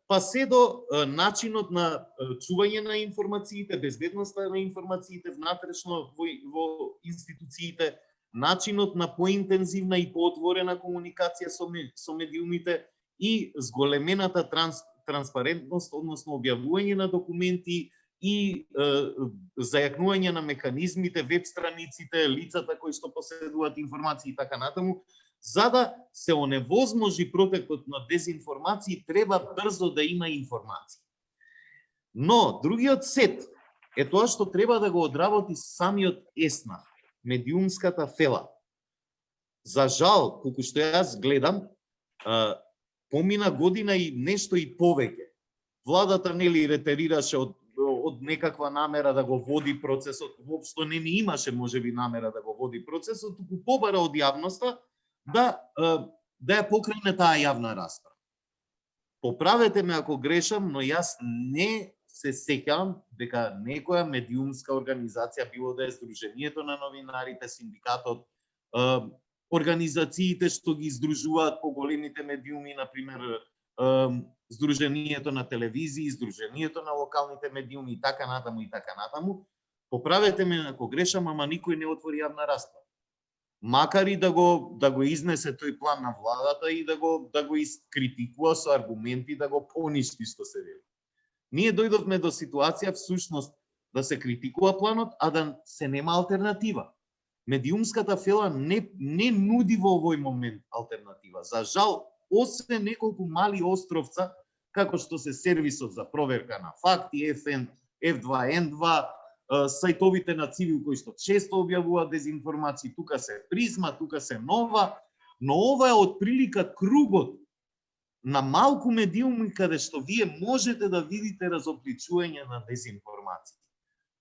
па се до начинот на чување на информациите, безбедноста на информациите внатрешно во институциите, начинот на поинтензивна и поотворена комуникација со медиумите и зголемената транспарентност, односно објавување на документи и зајакнување на механизмите, веб страниците, лицата кои што поседуваат информации и така натаму, за да се оневозможи протекот на дезинформации, треба брзо да има информации. Но другиот сет е тоа што треба да го одработи самиот ЕСНА. медиумската фела. За жал, колку што јас гледам, помина година и нешто и повеќе. Владата нели ретерираше од некаква намера да го води процесот, воопшто не имаше можеби намера да го води процесот, туку побара од јавноста да ја покрене таа јавна расправа. Поправете ме ако грешам, но јас не се сеќавам дека некоја медиумска организација, било да е Сдруженијето на новинарите, синдикатот, организациите што ги издружуваат поголемите медиуми, например Сдруженијето на телевизии, Сдруженијето на локалните медиуми и така натаму, поправете ме ако грешам, ама никој не отвори јавна расправа. Макар и да го изнесе тој план на владата и да го искритикува со аргументи, да го поништи што се вели. Ние дојдовме до ситуација всушност да се критикува планот, а да се нема алтернатива. Медиумската фела не нуди во овој момент алтернатива. За жал, освен неколку мали островца, како што се сервисот за проверка на факти, F2N2, сајтовите на Цивил кои што често објавуваат дезинформации, тука се Призма, тука се Нова, но ова е отприлика кругот на малку медиуми каде што вие можете да видите разобличување на дезинформации.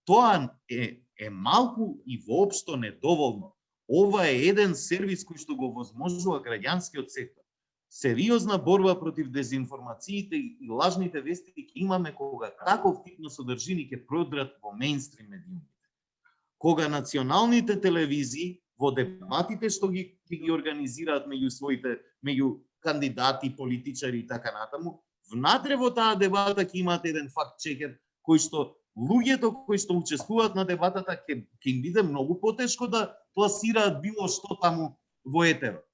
Тоа е малку и воопшто недоволно. Ова е еден сервис кој што го возможува граѓанскиот сектор. Сериозна борба против дезинформациите и лажните вести ќе имаме кога таков тип на содржини ќе продрат во мејнстрим медиумите. Кога националните телевизии во дебатите што ги организираат меѓу кандидати, политичари и така натаму, внатре во таа дебата ќе имаат еден факт чекер кој што луѓето кои што учествуваат на дебатата ќе им биде многу потешко да пласираат било што таму во етерот.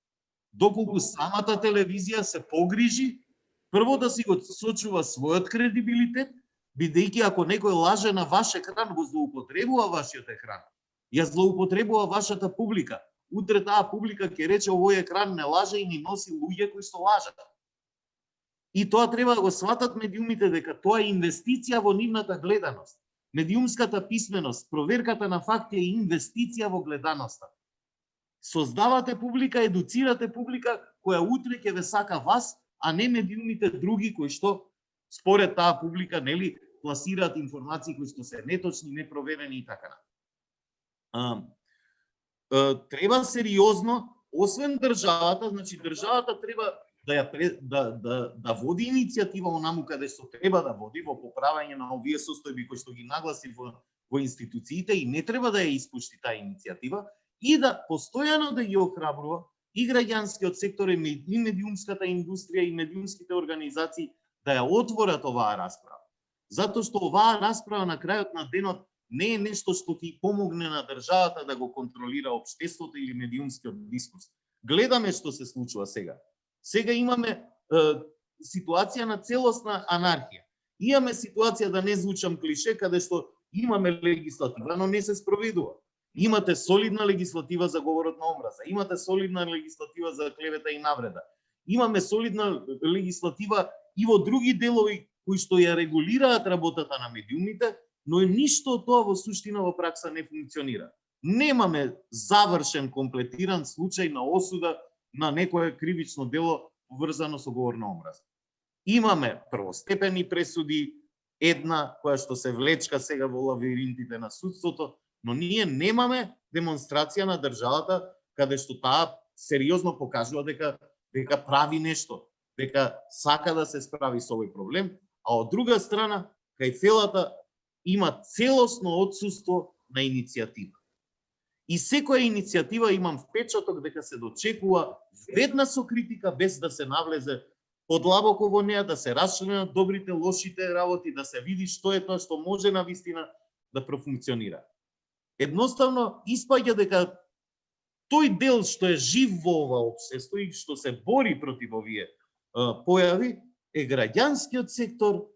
Доколку самата телевизија се погрижи прво да си го сочува својот кредибилитет, бидејќи ако некој лаже на ваш екран, го злоупотребува вашиот екран. Ја злоупотребува вашата публика. Утре таа публика ќе рече овој екран не лаже и ни носи луѓе кои што лажат. И тоа треба да го сватат медиумите дека тоа е инвестиција во нивната гледаност. Медиумската писменост, проверката на факти е инвестиција во гледаноста. Создавате публика, едуцирате публика која утре ќе ве сака вас, а не медиумите други кои што според таа публика нели пласираат информации кои што се неточни, непроверени и така натаму. Треба сериозно, освен државата, значи државата треба да води иницијатива онаму каде што треба да води во поправање на овие состојби кои што ги нагласи во институциите и не треба да ја испушти таа иницијатива и да постојано да ги охрабрува и граѓанскиот сектор и медиумската индустрија и медиумските организации да ја отворат оваа расправа. Затоа што оваа расправа на крајот на денот не е нешто што ќе помогне на државата да го контролира општеството или медиумскиот дискурс. Гледаме што се случува сега. Сега имаме ситуација на целосна анархија. Имаме ситуација, да не звучам клише, каде што имаме легислатива, но не се спроведува. Имате солидна легислатива за говорот на омраза, имате солидна легислатива за клевета и навреда. Имаме солидна легислатива и во други делови кои што ја регулираат работата на медиумите, но ништо од тоа во суштина во пракса не функционира. Немаме завршен, комплетиран случај на осуда на некое кривично дело врзано со говор на омраза. Имаме првостепени пресуди, една која што се влечка сега во лавиринтите на судството, но ние немаме демонстрација на државата каде што таа сериозно покажува дека прави нешто, дека сака да се справи со овој проблем, а од друга страна, кај фелата има целосно отсуство на иницијатива. И секоја иницијатива имам впечаток дека се дочекува веднаш со критика без да се навлезе подлабоко во неа, да се расчленат добрите, лошите работи, да се види што е тоа што може навистина да профункционира. Едноставно испаѓа дека тој дел што е жив во ова општество и што се бори против овие појави е граѓанскиот сектор,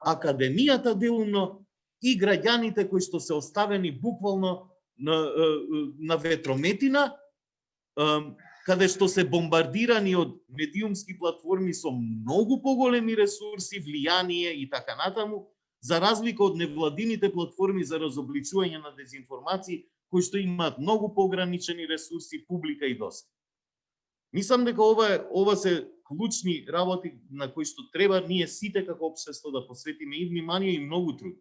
академијата делумно и граѓаните кои што се оставени буквално на ветрометина, каде што се бомбардирани од медиумски платформи со многу поголеми ресурси, влијание и така натаму, за разлика од невладините платформи за разобличување на дезинформации, кои што имаат многу поограничени ресурси, публика и досег. Мислам дека ова се клучни работи на кои што треба ние сите како општество да посветиме и внимание и многу труд.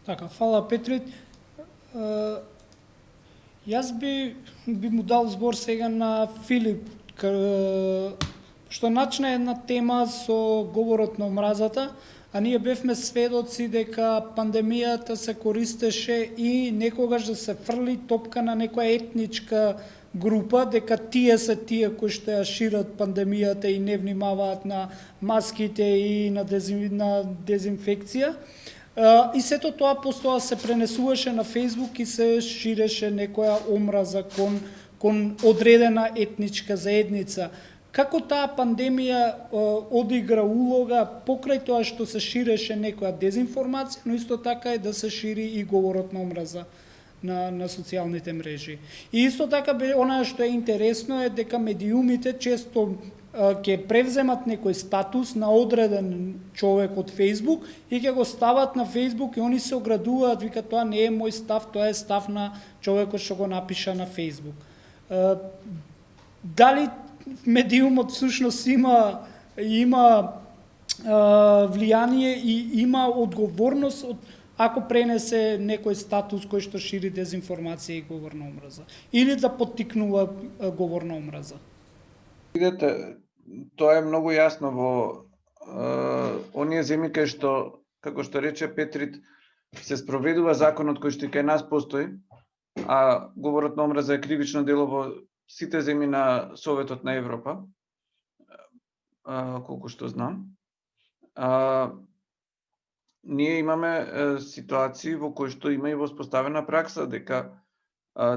Така, фала Петри. Јас би му дал збор сега на Филип, што начна една тема со говорот на омразата, а ние бевме сведоци дека пандемијата се користеше и некогаш да се фрли топка на некоја етничка група, дека тие се тие кои што ја шират пандемијата и не внимаваат на маските и на дезинфекција. И сето тоа постоја се пренесуваше на Фејсбук и се ширеше некоја омраза кон одредена етничка заедница. Како таа пандемија одигра улога покрај тоа што се ширеше некоја дезинформација, но исто така и да се шири и говорот на омраза на социјалните мрежи. И исто така она што е интересно е дека медиумите често ќе превземат некој статус на одреден човек од Фејсбук и ќе го стават на Фејсбук и они се оградуваат, викаат тоа не е мој став, тоа е став на човекот што го напиша на Фејсбук. Дали медиумот всушност има влијание и има одговорност ако пренесе некој статус кој што шири дезинформација и говор на омраза или да поттикнува говор на омраза? Видете, тоа е многу јасно во оние земји кај што, како што рече Петрит, се спроведува законот кој што и кај нас постои, а говорот на омраза е кривично дело во сите земји на Советот на Европа, колку што знам. Ние имаме ситуации во кои што има и воспоставена пракса дека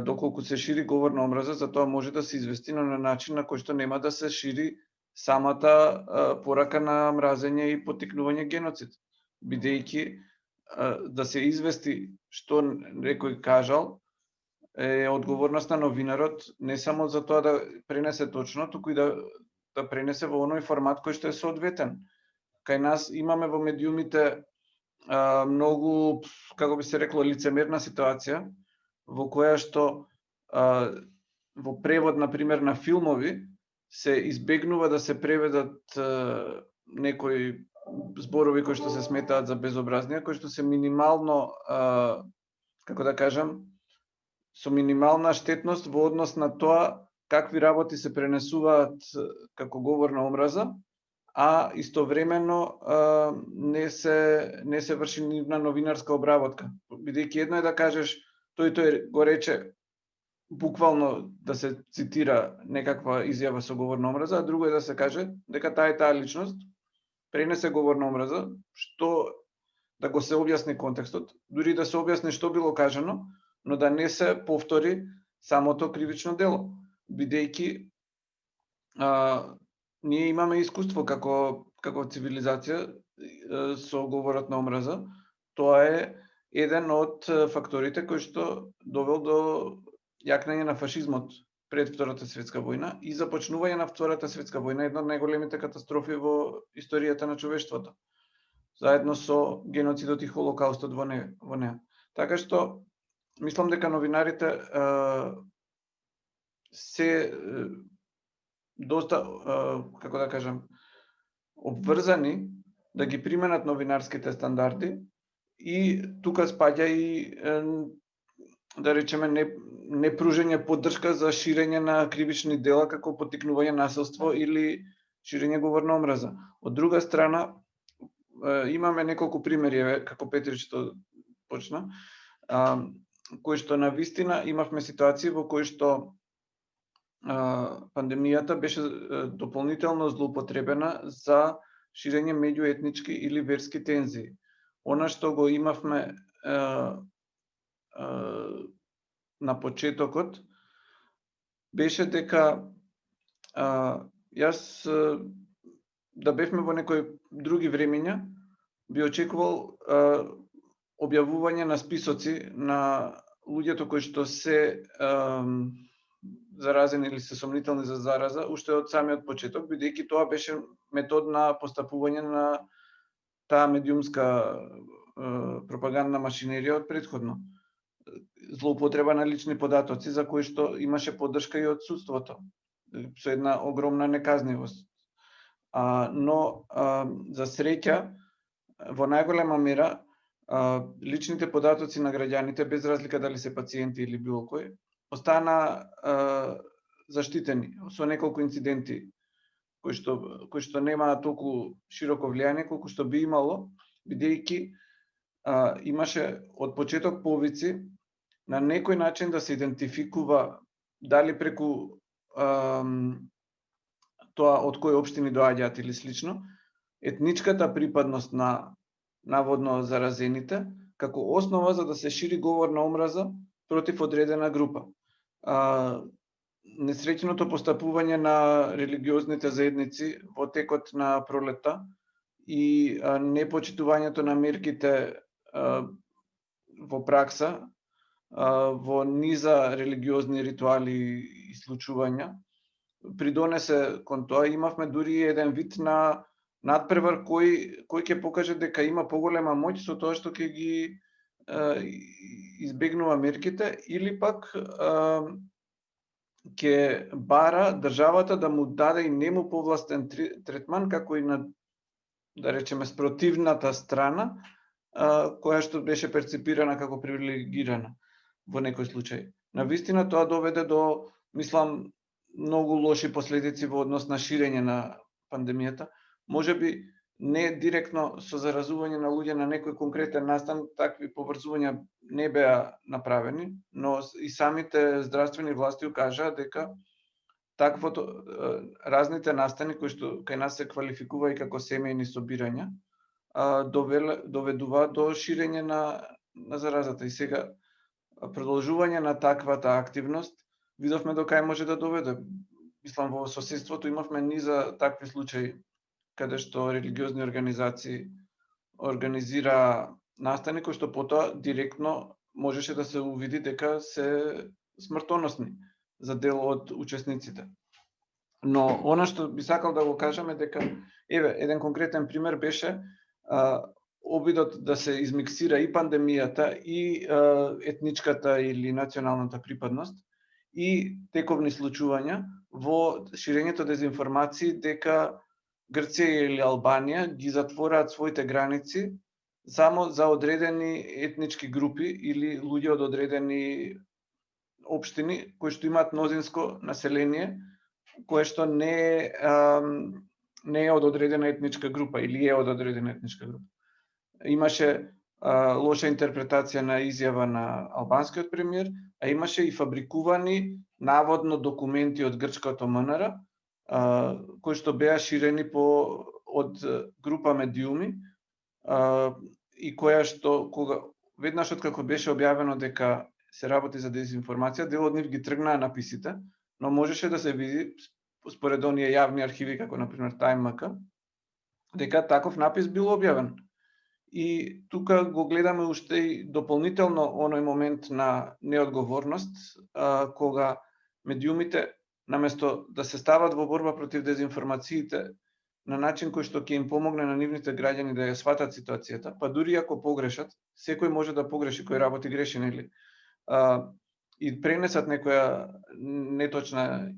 доколку се шири говор на омраза, за тоа може да се извести на начин на кој што нема да се шири самата порака на мразење и поттикнување геноцид, бидејќи да се извести што некој кажал е одговорност на новинарот не само за тоа да пренесе точно, туку и да пренесе во оној формат кој што е соодветен. Кај нас имаме во медиумите многу, како би се рекло, лицемерна ситуација, во која што во превод, например, на филмови, се избегнува да се преведат некои зборови кои што се сметаат за безобразнија, кои што се минимално, како да кажам, со минимална штетност во однос на тоа какви работи се пренесуваат како говор на омраза, а истовремено не се врши нивна новинарска обработка. Бидејќи едно е да кажеш тој го рече буквално да се цитира некаква изјава со говор на омраза, а друго е да се каже дека таа личност пренесе говор на омраза, што да го се објасни контекстот, дури да се објасни што било кажано, но да не се повтори самото кривично дело, бидејќи ние имаме искуство како цивилизација со говорот на омраза. Тоа е еден од факторите кој што довел до јакнење на фашизмот пред Втората светска војна и започнување на Втората светска војна, една од најголемите катастрофи во историјата на човештвото, заедно со геноцидот и холокаустот во неа. Така што мислам дека новинарите се доста, како да кажам, обврзани да ги применат новинарските стандарди и тука спаѓа и, да речеме, не пружење поддршка за ширење на кривични дела како поттикнување насилство или ширење говор на омраза. Од друга страна, имаме неколку примери, како Петри што почна, кои што навистина имавме ситуации во кои што пандемијата беше дополнително злоупотребена за ширење меѓуетнички или верски тензии. Она што го имавме на почетокот беше дека јас да бевме во некои други времења би очекувал објавување на списоци на луѓето кои што се заразени или се сомнителни за зараза уште од самиот почеток, бидејќи тоа беше метод на постапување на таа медиумска пропагандна машинерија од претходно. злоупотреба на лични податоци за кои што имаше поддршка и од судството со една огромна неказнивост. Но за среќа во најголема мера личните податоци на граѓаните, без разлика дали се пациенти или било кој, остана заштитени со неколку инциденти кои што немаат толку широко влијание колку што би имало, бидејќи имаше од почеток повици на некој начин да се идентификува дали преку тоа од кои општини доаѓаат или слично, етничката припадност на наводно заразените како основа за да се шири говор на омраза против одредена група. Несреќното постапување на религиозните заедници во текот на пролетта и непочитувањето на мерките во пракса во низа религиозни ритуали и случувања придонесе кон тоа. Имавме дури еден вид на надпревар кој ќе покаже дека има поголема моќ со тоа што ќе ги избегнува мерките или пак ќе бара државата да му даде и нему повластен третман како и на, да речеме, спротивната страна која што беше перципирана како привилегирана во некој случај. Навистина тоа доведе до, мислам, многу лоши последици во однос на ширење на пандемијата. Можеби не директно со заразување на луѓе на некој конкретен настан, такви поврзувања не беа направени, но и самите здравствени власти укажаа дека таквото разните настани кои што кај нас се квалификува и како семејни собирања доведува до ширење на заразата. И сега продолжување на таквата активност видовме до кај може да доведе. Мислам, во соседството имавме низа такви случаи каде што религиозни организации организира настани кои што потоа директно можеше да се увиди дека се смртоносни за дел од учесниците. Но она што би сакал да го кажам е дека, еве, еден конкретен пример беше обидот да се измиксира и пандемијата и етничката или националната припадност и тековни случувања во ширењето дезинформации дека Грција или Албанија ги затвораат своите граници само за одредени етнички групи или луѓе од одредени општини кои што имаат мнозинско население кое што не е од одредена етничка група или е од одредена етничка група. Имаше лоша интерпретација на изјава на албанскиот премиер, а имаше и фабрикувани наводно документи од грчкото МНР кои што беа ширени од група медиуми и која што веднаш откако беше објавено дека се работи за дезинформација, дел од нив ги тргнаа написите, но можеше да се види според оние јавни архиви како на пример TimeMK дека таков напис бил објавен. И тука го гледаме уште и дополнително оној момент на неодговорност кога медиумите наместо да се стават во борба против дезинформациите на начин кој што ќе им помогне на нивните граѓани да ја сватат ситуацијата, па дури ако погрешат, секој може да погреши, кој работи греши, нели? И пренесат некоја неточна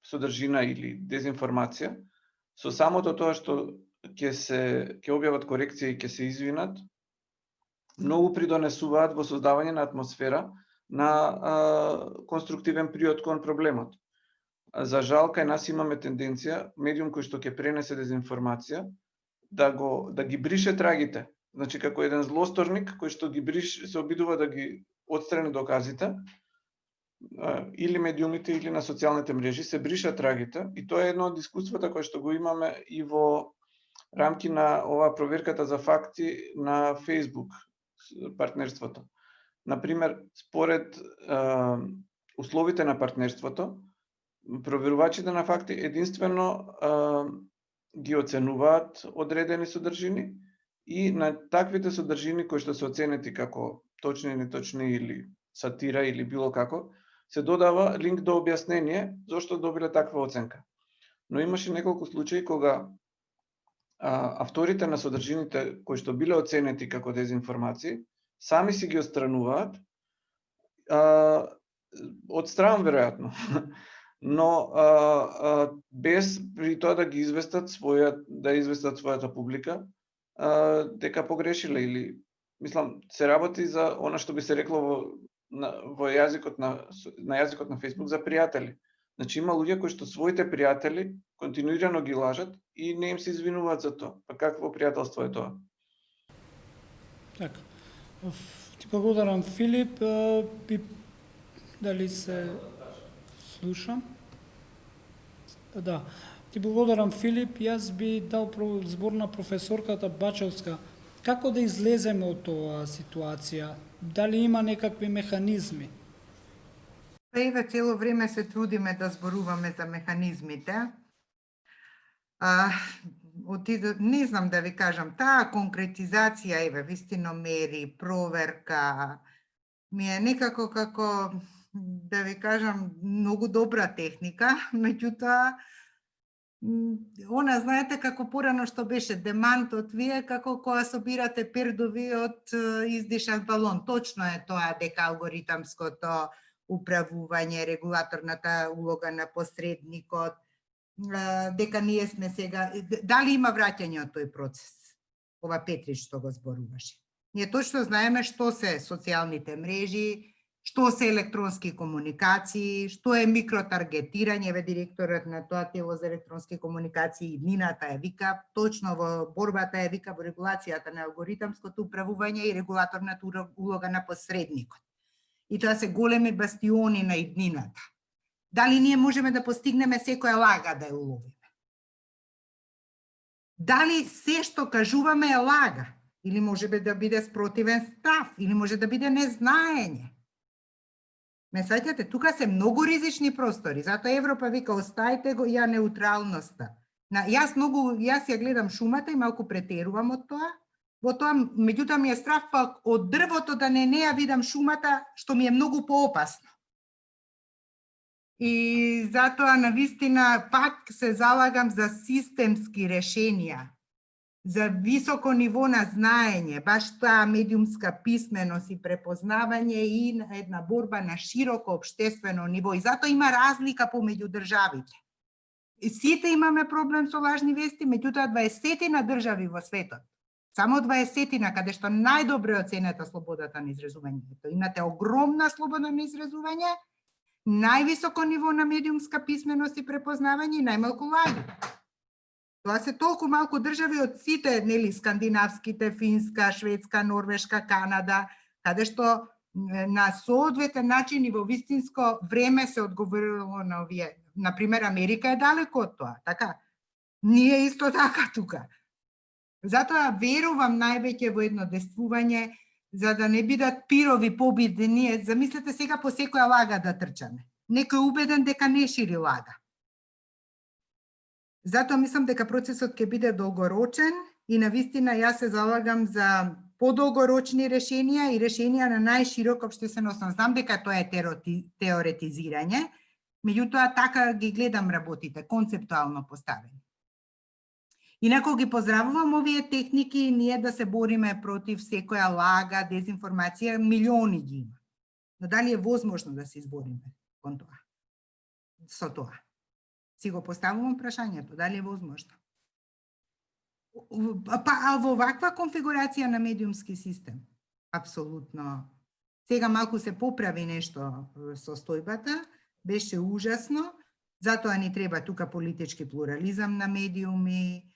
содржина или дезинформација, со самото тоа што ќе објават корекција и ќе се извинат, многу придонесуваат во создавање на атмосфера на конструктивен приод кон проблемот. За жал, кај нас имаме тенденција, медиум кој што ќе пренесе дезинформација, да ги брише трагите. Значи, како еден злосторник кој што се обидува да ги отстрани доказите, или медиумите, или на социјалните мрежи, се бришат трагите, и тоа е едно од искуствата кој што го имаме и во рамки на оваа проверката за факти на Facebook партнерството. Например, според условите на партнерството, проверувачите на факти единствено ги оценуваат одредени содржини и на таквите содржини кои што се оценети како точни, неточни или сатира или било како, се додава линк до објаснение зошто добиле таква оценка. Но имаше неколку случаи кога авторите на содржините кои што биле оценети како дезинформации сами си ги отстрануваат, од стран веројатно, но без при тоа да ги известат својата публика дека погрешиле или мислам се работи за она што би се рекло во јазикот на јазикот на Facebook за пријатели. Значи има луѓе кои што своите пријатели континуирано ги лажат и не им се извинуваат за тоа. Па какво пријателство е тоа? Така. Ти благодарам, Филип. Дали се слушам? Да. Ти благодарам, Филип. Јас би дал збор на професорката Бачевска. Како да излеземе од тоа ситуација? Дали има некакви механизми? Еве цело време се трудиме да зборуваме за механизмите. Не знам да ви кажам, таа конкретизација, еве, вистиномери, проверка, ми е некако како, да ви кажам, многу добра техника, меѓутоа, она, знаете, како порано што беше демантот, вие како кога собирате пердови од издишан балон. Точно е тоа дека алгоритамското управување, регулаторната улога на посредникот, дека ние сме сега... Дали има враќање од тој процес? Ова Петрич што го зборуваше. Ние точно знаеме што се социјалните мрежи, што се електронски комуникации, што е микротаргетирање, еве директорот на тоа тело за електронски комуникации, Нината е вика, точно во борбата е вика во регулацијата на алгоритамското управување и регулаторната улога на посредникот. И тоа се големи бастиони на иднината. Дали ние можеме да постигнеме секоја лага да ја уловиме? Дали се што кажуваме е лага? Или може да биде спротивен став? Или може да биде незнаење? Ме сваќате, тука се многу ризични простори, затоа Европа вика оставите го ја неутралноста. Јас ја гледам шумата и малку претерувам од тоа, во тоа, меѓутоа ми е страх пак од дрвото да не ја видам шумата, што ми е многу поопасно. И затоа навистина пак се залагам за системски решенија, за високо ниво на знаење, баш таа медиумска писменост и препознавање и една борба на широко општествено ниво. И затоа има разлика помеѓу државите. Сите имаме проблем со лажни вести, меѓутоа 20 држави во светот, само 20 каде што најдобро е оценета слободата на изразување. Имате огромна слобода на изразување, највисоко ниво на медиумска писменост и препознавање и најмалку лаги. Тоа се толку малку држави од сите, нели, скандинавските, Финска, Шведска, Норвешка, Канада, каде што на соодветен начин и во вистинско време се одговорило на овие. Например, Америка е далеко од тоа, така? Ние исто така тука. Затоа верувам највеќе во едно действување, за да не бидат пирови победни. Замислете сега по секоја лага да трчаме. Некој убеден дека не шири лага. Затоа мислам дека процесот ќе биде долгорочен и навистина јас се залагам за подолгорочни решенија и решенија на најширок општествен основ. Знам дека тоа е теоретизирање, меѓутоа така ги гледам работите, концептуално поставени. Инаку ги поздравувам овие техники, ние да се бориме против секоја лага, дезинформација, милиони ги има. Но дали е возможно да се избориме кон тоа? Со тоа? Си го поставувам прашањето, дали е возможно? А во ваква конфигурација на медиумски систем? Апсолутно. Сега малку се поправи нешто со стојбата, беше ужасно, затоа ни треба тука политички плурализам на медиуми,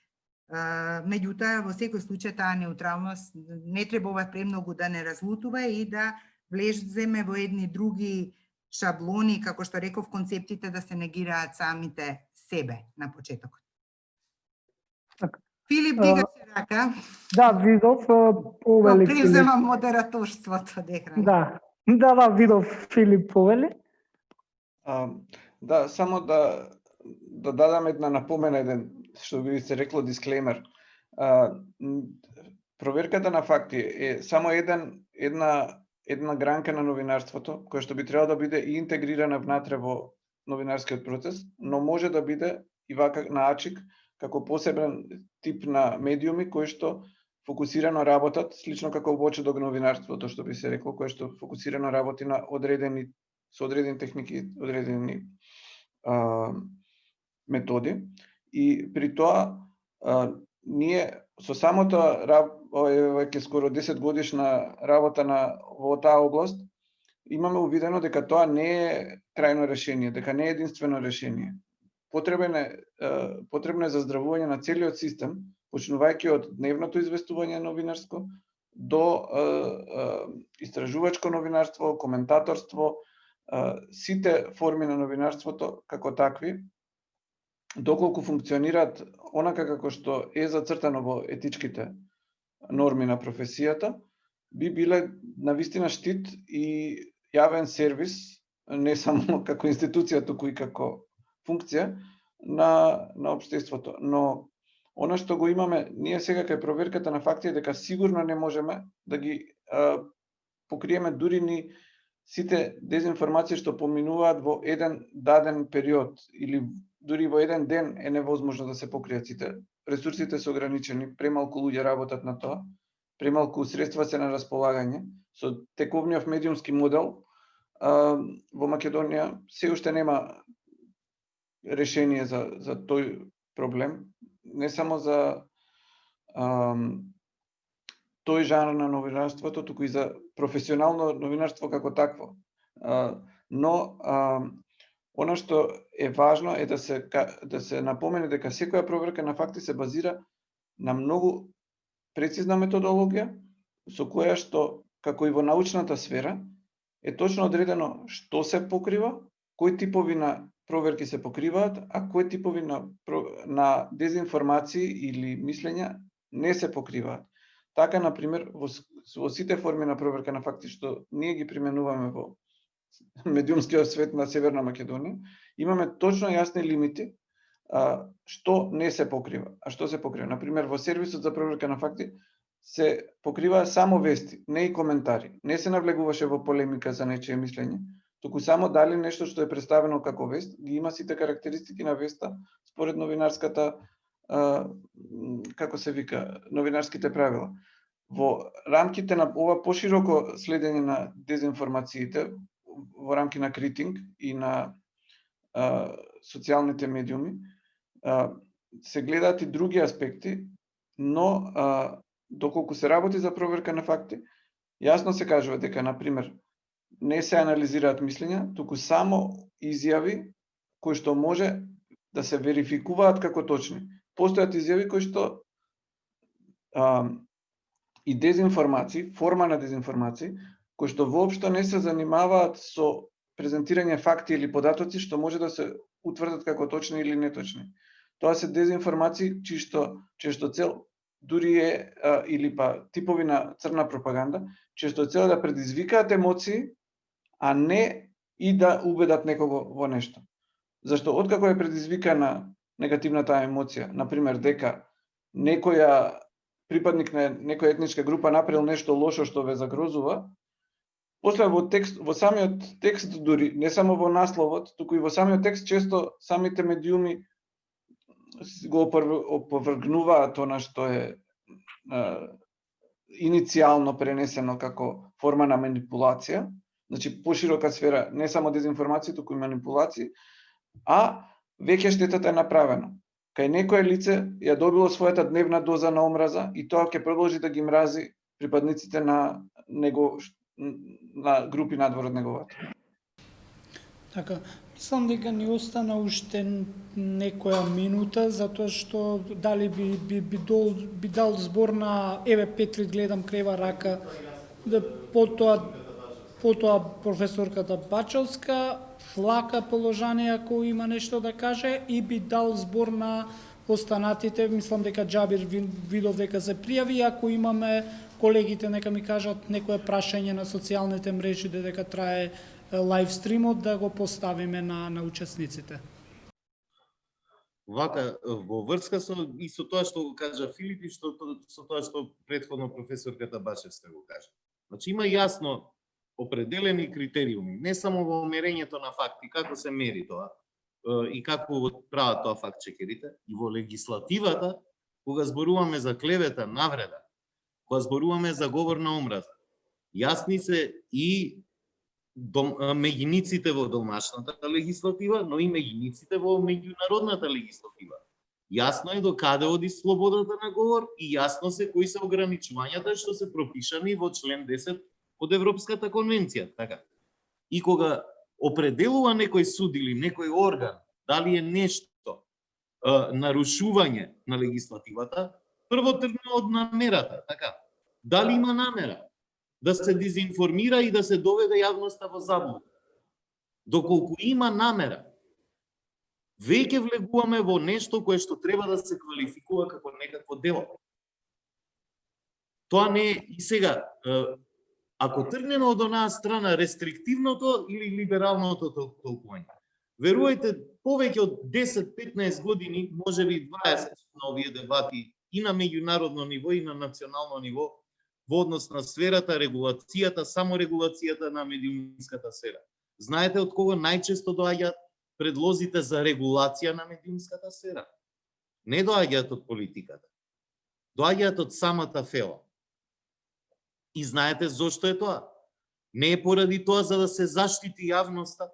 меѓутоа во секој случај таа неутралност не требува премногу да не разлутува и да влеземе во едни други шаблони, како што реков, концептите да се негираат самите себе на почетокот. Филип, дига се рака. Да, видов, повели. Превземам модераторството, дека. Да, видов Филип повели. Да, само да дадам една напомена, еден, што би се рекло дисклеймер. Проверката на факти е само една гранка на новинарството, која што би требало да биде и интегрирана внатре во новинарскиот процес, но може да биде и вака на АЧИК, како посебен тип на медиуми кои што фокусирано работат, слично како watchdog новинарството, што би се рекло, кое што фокусирано работи на со одредени техники, одредени методи. И при тоа ние со самото веќе скоро 10 годишна работа во таа област имаме увидено дека тоа не е трајно решение, дека не е единствено решение. Потребно е заздравување на целиот систем, почнувајќи од дневното известување новинарско до истражувачко новинарство, коментаторство, сите форми на новинарството како такви, доколку функционираат онака како што е зацртано во етичките норми на професијата, би биле навистина штит и јавен сервис, не само како институција, туку и како функција на општеството. Но она што го имаме ние сега кај проверката на факти е дека сигурно не можеме да ги покриеме дури ни сите дезинформации што поминуваат во еден даден период или дури во еден ден е невозможно да се покријат сите. Ресурсите се ограничени, премалку луѓе работат на тоа, премалку средства се на располагање. Со тековниот медиумски модел во Македонија се уште нема решение за тој проблем, не само за тој жанр на новинарството, туку и за професионално новинарство како такво. Но она што е важно е да се напомене дека секоја проверка на факти се базира на многу прецизна методологија, со која што, како и во научната сфера, е точно одредено што се покрива, кои типови на проверки се покриваат, а кои типови на дезинформации или мислења не се покриваат. Така, например, во сите форми на проверка на факти што ние ги применуваме во медиумскиот свет на Северна Македонија, имаме точно јасни лимити што не се покрива, а што се покрива. Например, во сервисот за проверка на факти се покрива само вести, не и коментари. Не се навлегуваше во полемика за нечие мислење, туку само дали нешто што е представено како вест, ги има сите карактеристики на веста според новинарската, како се вика, новинарските правила. Во рамките на ова пошироко следење на дезинформациите, во рамки на критинг и на социјалните медиуми, се гледаат и други аспекти, но доколку се работи за проверка на факти, јасно се кажува дека, например, не се анализираат мислења, туку само изјави кои што може да се верификуваат како точни. Постојат изјави кои што и дезинформации, форма на дезинформации, кои што воопшто не се занимаваат со презентирање факти или податоци што може да се утврдат како точни или неточни. Тоа се дезинформации чијшто цел дури е или па типови на црна пропаганда, чијшто цел да предизвикаат емоции, а не и да убедат некого во нешто. Зашто откако е предизвикана негативната емоција, например дека некоја припадник на некоја етничка група направил нешто лошо што ве загрозува, после во самиот текст дури, не само во насловот, туку и во самиот текст често самите медиуми го опровергнуваат она што е иницијално пренесено како форма на манипулација, значи поширока сфера, не само дезинформација, туку и манипулации, а веќе штетата е направена. Кај некое лице ја добило својата дневна доза на омраза и тоа ќе продолжи да ги мрази припадниците на групи надвор од неговата. Така, мислам дека ни остана уште некоја минута, затоа што дали би дал збор на Петри, гледам крева рака, потоа професорката Бачовска, Флака положение ако има нешто да каже, и би дал збор на останатите. Мислам дека Џабир видов дека се пријави, ако имаме колегите нека ми кажат некое прашање на социјалните мрежи дека трае лайв стримот, да го поставиме на учесниците. Вака, во врска со тоа што го кажа Филип и со тоа што претходно професорката Бачевска го кажа. Значи има јасно определени критериуми, не само во мерењето на факти, како се мери тоа и како го прават тоа фактчекерите, и во легислативата, кога зборуваме за клевета, навреда, кога зборуваме за говор на омраза. Јасни се и меѓуниците во домашната легислатива, но и меѓуниците во меѓународната легислатива. Јасно е до каде оди слободата на говор и јасно се кои се ограничувањата што се пропишани во член 10 од Европската конвенција. Така. И кога определува некој суд или некој орган дали е нешто нарушување на легислативата, прво тргне од намерата, така. Дали има намера да се дезинформира и да се доведе јавноста во заблуда. Доколку има намера, веќе влегуваме во нешто кое што треба да се квалификува како некакво дело. Тоа не е и сега, ако тргнеме од онаа страна рестриктивното или либералното толкување. Верувајте, повеќе од 10-15 години, можеби 20 на овие дебати и на меѓународно ниво и на национално ниво во однос на сферата, регулацијата, саморегулацијата на медиумската сфера. Знаете од кого најчесто доаѓаат предлозите за регулација на медиумската сфера? Не доаѓаат од политиката. Доаѓаат од самата фела. И знаете зошто е тоа? Не е поради тоа за да се заштити јавноста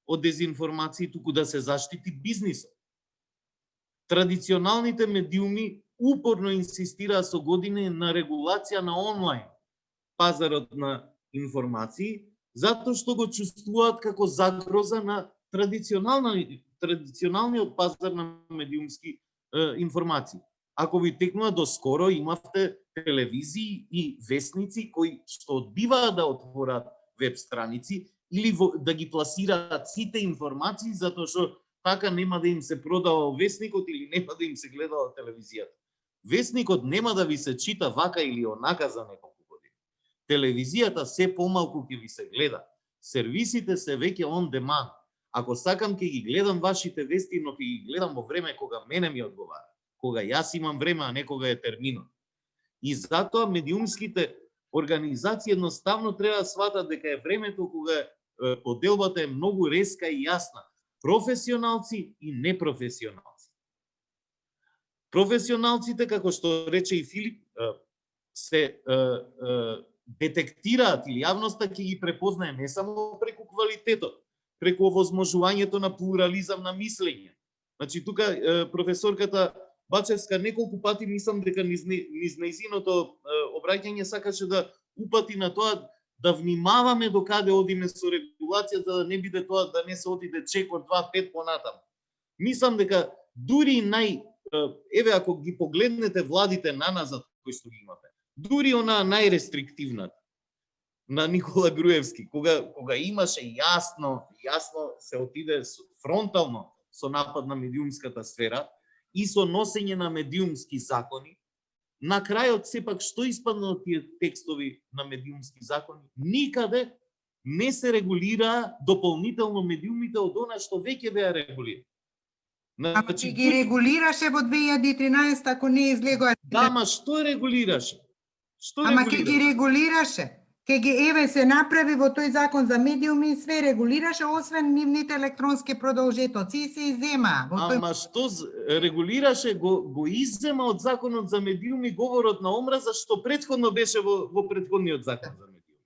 од дезинформации, туку да се заштити бизнисот. Традиционалните медиуми упорно инсистираа со години на регулација на онлайн пазарот на информации, затоа што го чувствуваат како загроза на традиционалниот пазар на медиумски информации. Ако ви текнува доскоро, имавте телевизии и вестници кои што одбиваат да отворат веб страници или да ги пласираат сите информации, затоа што така нема да им се продава вестникот или нема да им се гледала телевизијата. Вестникот нема да ви се чита вака или онака за неколку години. Телевизијата се помалку ќе ви се гледа. Сервисите се веќе on demand. Ако сакам ќе ги гледам вашите вести, но ќе ги гледам во време кога мене ми одговара. Кога јас имам време, а не кога е терминот. И затоа медиумските организации едноставно треба да сватат дека е времето кога поделбата е многу резка и јасна. Професионалци и непрофесионалци. Професионалците, како што рече и Филип, се детектираат или јавноста ќе ги препознае не само преку квалитетот, преку овозможувањето на плурализам на мислење. Значи, тука професорката Бачевска неколку пати мислам дека низ нејзиното обраќање сакаше да упати на тоа да внимаваме до каде одиме со регулација, за да не биде тоа да не се отиде чекор 2-5 понатаму. Мислам дека дури еве ако ги погледнете владите наназад кои што ги имате, дури она најрестриктивната на Никола Груевски, кога имаше јасно се отиде фронтално со напад на медиумската сфера и со носење на медиумски закони, на крајот сепак што испадна од тие текстови на медиумски закони? Никаде не се регулира дополнително медиумите од она што веќе беа регулирани. Ама ќе ги регулираше во 2013 ако не излегоа. Да, ма што регулираше? Ама ќе ги регулираше. Ке ги се направи во тој закон за медиуми и све регулираше, освен нивните електронски продолжетоци и се иззема. Ама што регулираше, го иззема од законот за медиуми говорот на омраза, што претходно беше во претходниот закон за медиуми.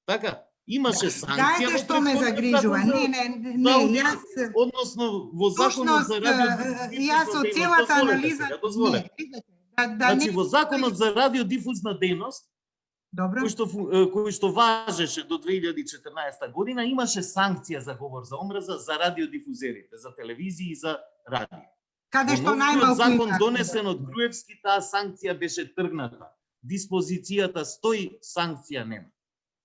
Така, имаше санкција. Знаете што ме загрижува? Не, јас... Односно, во законот за радиодифузна јас од целата анализа... Значи, во законот за радиодифузна дејност, Добро. Кој што важеше до 2014 година, имаше санкција за говор за омраза за радиодифузерите, за телевизија и за радио. Каде што најмалку закон донесен од Груевски, таа санкција беше тргната. Диспозицијата стои, санкција нема.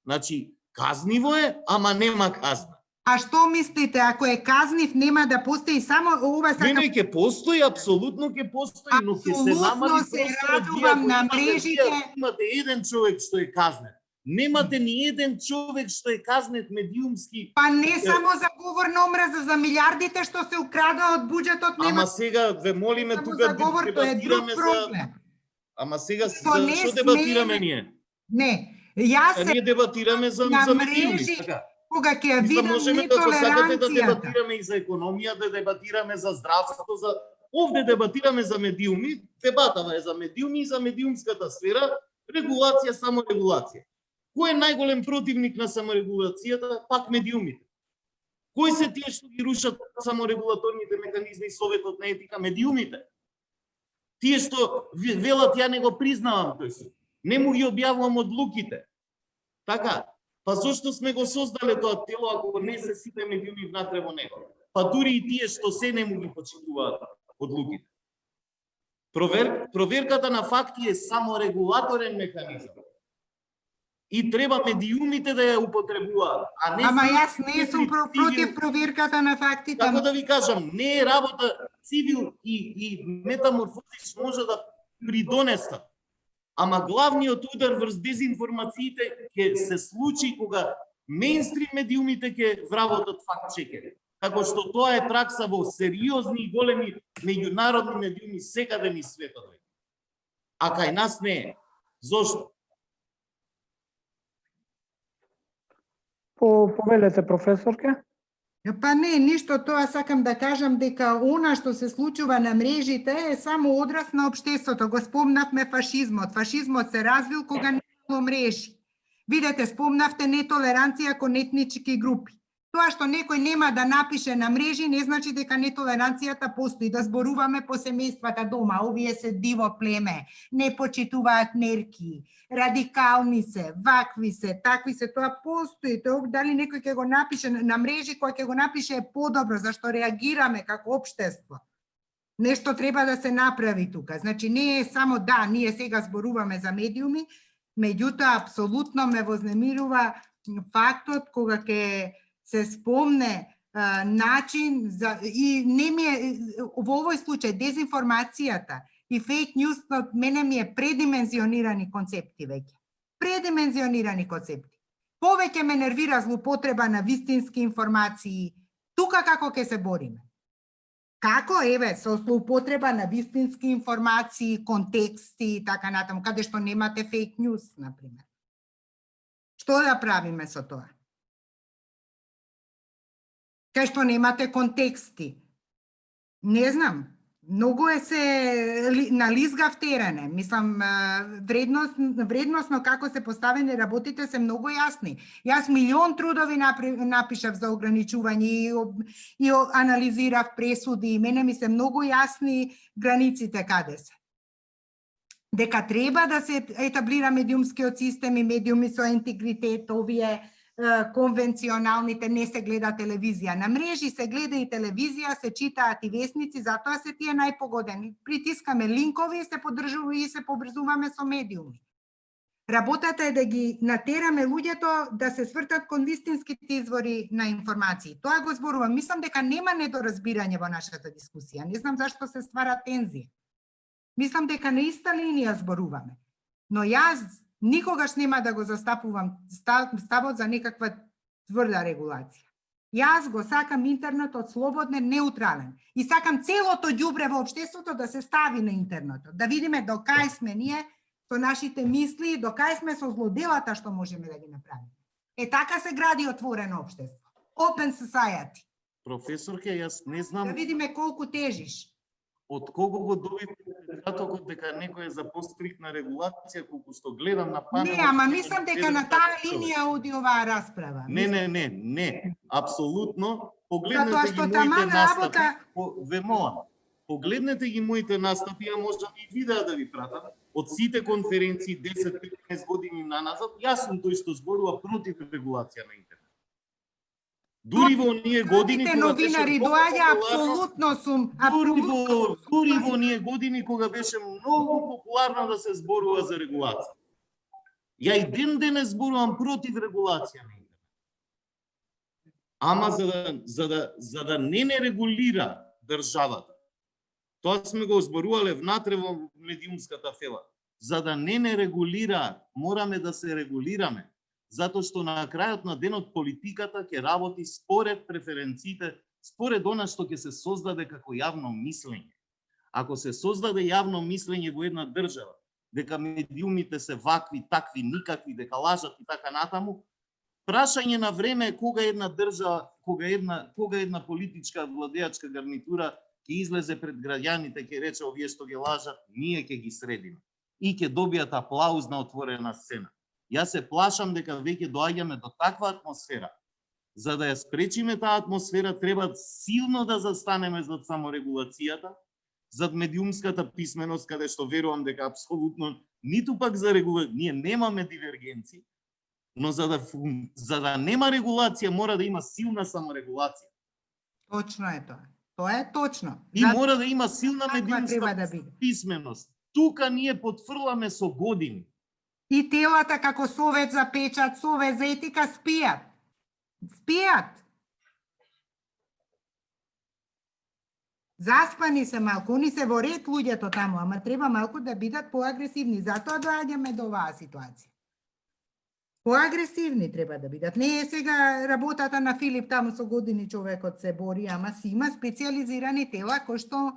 Значи, казниво е, ама нема казна. А што мислите, ако е казнив, нема да постои само ова сакам... Не, ќе постои, апсолутно ќе постои, но ќе се намали радувам на мрежите. Имате еден човек што е казнет. Немате ни еден човек што е казнет медиумски. Па не само за говор на омраза, за милиардите што се украда од буџетот нема. Ама сега ве молиме тука да дебатираме за... Ама сега што дебатираме ние? Не, јас ние дебатираме за медиуми, така. Кога ќе видам можеме како сакате да дебатираме и за економија, да дебатираме за здравството, за овде дебатираме за медиуми, дебатава е за медиуми и за медиумската сфера Регулација, саморегулација. Кој е најголем противник на саморегулацијата? Пак медиумите. Кои се тие што ги рушат саморегулаторните механизми и Советот на етика? Медиумите. Тие што велат ја не го признавам тој суд. Не му ги објавувам одлуките. Така, па зошто сме го создале тоа тело ако не се сите медиуми внатре во него? Па дури и тие што се не му ги почитуваат одлуките. Проверката на факти е саморегулаторен механизам. И треба медиумите да ја употребуваат, а не... Ама јас не сум против проверката на фактите. Како да ви кажам, не е работа цивил и метаморфозис може да придонесат. Ама главниот удар врз дезинформациите ќе се случи кога мејнстрим медиумите ќе вработат факт-чекери. Како што тоа е пракса во сериозни и големи меѓународни медиуми секаде низ светот. А кај нас не е. Зошто? Повелете, професорке. Па не, ништо, тоа сакам да кажам дека она што се случува на мрежите е само одраз на општеството. Го спомнавме фашизмот. Фашизмот се развил кога не имало мрежи. Видете, спомнавте нетолеранција кон етнички групи. Тоа што некој нема да напише на мрежи не значи дека нетолеранцијата постои. Да зборуваме по семејствата дома. Овие се диво племе, не почитуваат мерки, радикални се, вакви се, такви се, тоа постои. Тоа дали некој ќе го напише на мрежи, кој ќе го напише е подобро, зашто реагираме како општество. Нешто треба да се направи тука. Значи не е само да, ние сега зборуваме за медиуми, меѓутоа апсолутно ме вознемирува фактот кога ќе се спомне начин за и не ми е во овој случај дезинформацијата и фейк њуз од мене ми е предимензионирани концепти веќе. Предимензионирани концепти. Повеќе ме нервира злоупотреба на вистински информации. Тука како ќе се бориме? Како, еве, со злоупотреба на вистински информации, контексти и така натаму, каде што немате фейк њуз, например. Што да правиме со тоа? Кај што немате контексти. Не знам, многу е се на лизгав терене. Мислам, вредносно како се поставени работите се многу јасни. Јас милион трудови напишав за ограничување и анализирав пресуди и мене ми се многу јасни границите каде се. Дека треба да се етаблира медиумскиот систем и медиуми со интегритет, овие конвенционалните не се гледа телевизија. На мрежи се гледа и телевизија, се читаат и весници, затоа се тие најпогодени. Притискаме линкови и се поддржуваме и се побрзуваме со медиуми. Работата е да ги натераме луѓето да се свртат кон вистинските извори на информации. Тоа го зборувам. Мислам дека нема недоразбирање во нашата дискусија. Не знам зашто се ствара тензија. Мислам дека на иста линија зборуваме. Но јас никогаш нема да го застапувам ставот за некаква тврда регулација. Јас го сакам интернетот слободен, неутрален. И сакам целото ѓубре во општеството да се стави на интернетот. Да видиме до кај сме ние со нашите мисли, до кај сме со злоделата што можеме да ги направиме. Е така се гради отворено општество. Open society. Професорке, јас не знам... Да видиме колку тежиш. Од кого го добивте предатокот дека некој е за пострикна регулација, колку што гледам на панелот... Не, ама мислам дека на таа линија оди оваа расправа. Не. Апсолутно. Погледнете ги моите настапи. Погледнете ги моите настапи, а може и видеа да ви пратам. Од сите конференции 10-15 години наназад, јас сум тој што зборува против регулација на интернет. Дури во оние години кога новинари доаѓа, апсолутно сум, дури во оние години кога беше многу популарно да се зборува за регулација. Ја и ден денес зборувам против регулација на интернет. Ама за да не регулира државата. Тоа сме го зборувале внатре во медиумската фела. За да не регулира, мораме да се регулираме. Затоа што на крајот на денот политиката ќе работи според преференциите, според она што ќе се создаде како јавно мислење. Ако се создаде јавно мислење во една држава, дека медиумите се вакви, такви, никакви, дека лажат и така натаму, прашање на време е кога една држава, кога една политичка владеачка гарнитура ќе излезе пред граѓаните, ќе рече овие што ги лажат, ние ќе ги средиме. и ќе добијат аплауз на отворена сцена. Јас се плашам дека веќе доаѓаме до таква атмосфера. За да ја спречиме таа атмосфера, треба силно да застанеме зад саморегулацијата, зад медиумската писменост, каде што верувам дека апсолутно ниту пак за ние немаме дивергенци, но за да нема регулација мора да има силна саморегулација. Точно е тоа. Тоа е точно. И мора да има силна треба медиумска да биде. писменост. Тука ние потфрламе со години. И телата како Совет за печат, Совет за етика спијат. Спијат. Заспани се малку, они се во ред луѓето таму, ама треба малку да бидат поагресивни. Затоа доаѓаме до оваа ситуација. Поагресивни треба да бидат. Не е сега работата на Филип таму со години човекот се бори, ама си има специализирани тела кои што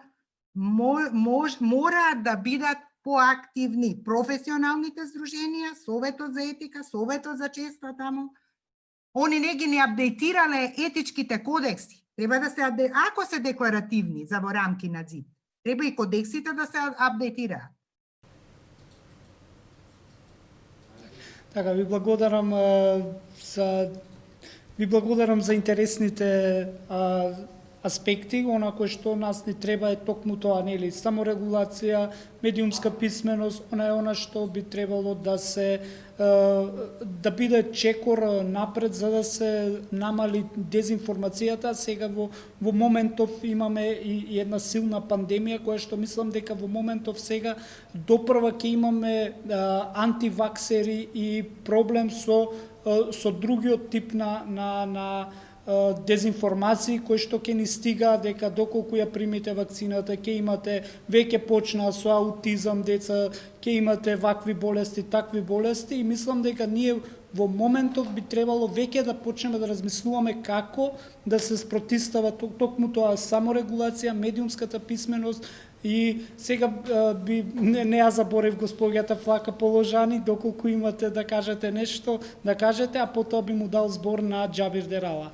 мора да бидат поактивни. Професионалните здруженија, Советот за етика, Советот за честа таму, они не ги не апдейтирале етичките кодекси. Треба да се ако се декларативни за во рамки на ЗИД, треба и кодексите да се апдейтираат. Така, ви благодарам за интересните аспекти, она кој што нас ни треба е токму тоа, нели, саморегулација, медиумска писменост, она што би требало да се да биде чекор напред за да се намали дезинформацијата. Сега во моментов имаме и една силна пандемија која што мислам дека во моментов сега допрва ќе имаме антиваксери и проблем со другиот тип на дезинформации кои што ќе ни стига дека доколку ја примите вакцината ќе имате веќе почна со аутизам деца, ќе имате вакви болести, такви болести и мислам дека ние во моментов би требало веќе да почнеме да размислуваме како да се спротистава токму тоа саморегулација, медиумската писменост и сега не ја заборев госпоѓата Флака Положани, доколку имате да кажете нешто, да кажете, а потоа би му дал збор на Џабир Дерала.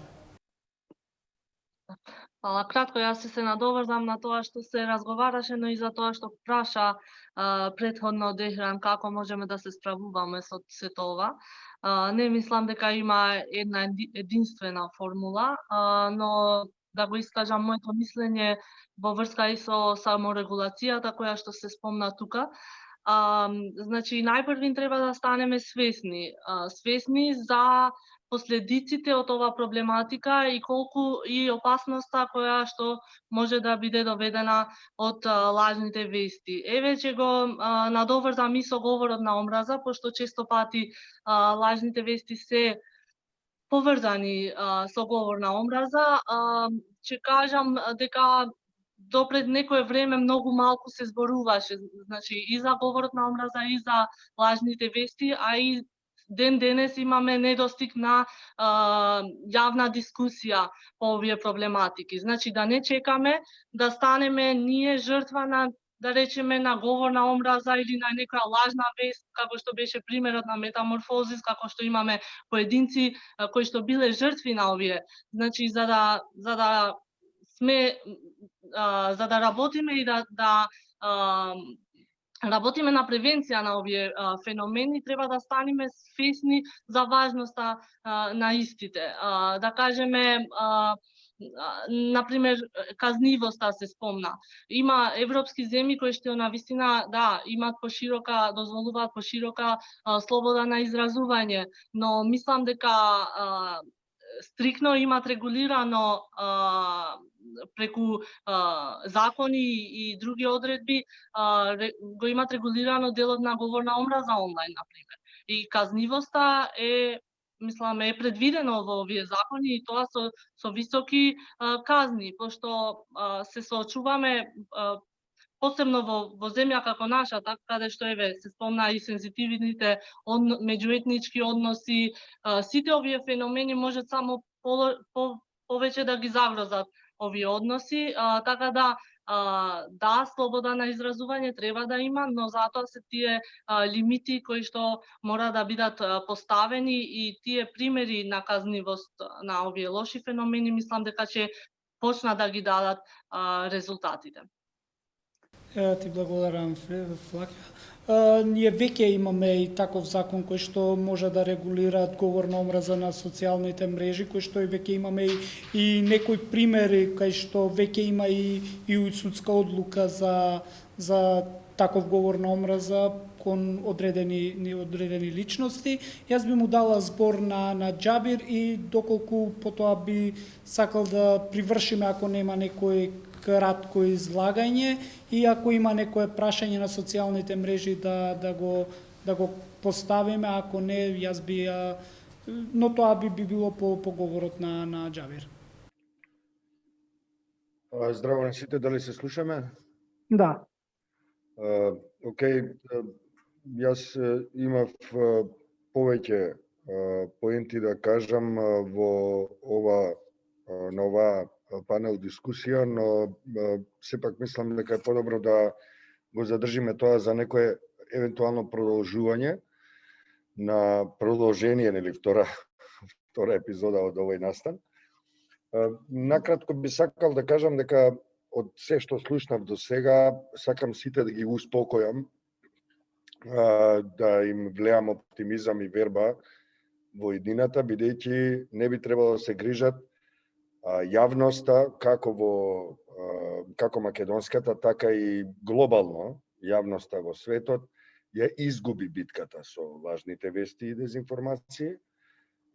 Фала, кратко, јас се надоврзам на тоа што се разговараше, но и за тоа што праша претходно Дехран како можеме да се справуваме со сето ова. Не мислам дека има една единствена формула, но да го искажам моето мислење во врска и со саморегулацијата која што се спомна тука. Значи, најпрви треба да станеме свесни за последиците од оваа проблематика и колку и опасноста која што може да биде доведена од лажните вести. Еве ќе го надоврзам и со говорот на омраза, пошто често пати лажните вести се поврзани со говор на омраза. Ќе кажам дека допред некое време многу малку се зборуваше, значи и за говорот на омраза и за лажните вести, а и ден денес имаме недостиг на јавна дискусија по овие проблематики. Значи да не чекаме да станеме ние жртва на, да речеме, на говор на омраза или на некоја лажна вест, како што беше примерот на Метаморфозис, како што имаме поединци кои што биле жртви на овие. Значи за да работиме и да работиме на превенција на овие феномени, треба да станеме свесни за важноста на истите. Да кажеме, например, казнивоста се спомна. Има европски земји кои што навистина имаат дозволуваат поширока слобода на изразување, но мислам дека стрикно имаат регулирано преку закони и други одредби го имаат регулирано делот на говор на омраза онлайн, например. И казнивоста мислам, предвидено во овие закони и тоа со високи казни, пошто се соочуваме посебно во земја како нашата, каде што се спомна и сензитивните меѓуетнички односи, сите овие феномени можат само повеќе да ги загрозат овие односи, така да, слобода на изразување треба да има, но затоа се тие лимити кои што мора да бидат поставени и тие примери на казнивост на овие лоши феномени, мислам дека ќе почнат да ги дадат резултатите. Ти благодарам, Флака. ние веќе имаме и таков закон кој што може да регулира говор на омраза на социјалните мрежи, кој што и веќе имаме и некои примери кај што веќе има и судска одлука за таков говор на омраза кон одредени личности. Јас би му дала збор на Џабир и доколку потоа би сакал да привршиме ако нема некој кратко излагање и ако има некое прашање на социјалните мрежи да го поставиме, ако не јас би но тоа би било по говорот на Џабир. Здраво на сите, дали се слушаме? Да. Океј, јас имав повеќе поенти да кажам на оваа панел дискусија, но сепак мислам дека е подобро да го задржиме тоа за некое евентуално продолжување на продолжение, нели втора епизода од овој настан. Накратко би сакал да кажам дека од се што слушнав до сега, сакам сите да ги успокојам, да им влеам оптимизам и верба во иднината, бидејќи не би требало да се грижат јавноста, како македонската, така и глобално јавноста во светот, ја изгуби битката со лажните вести и дезинформации.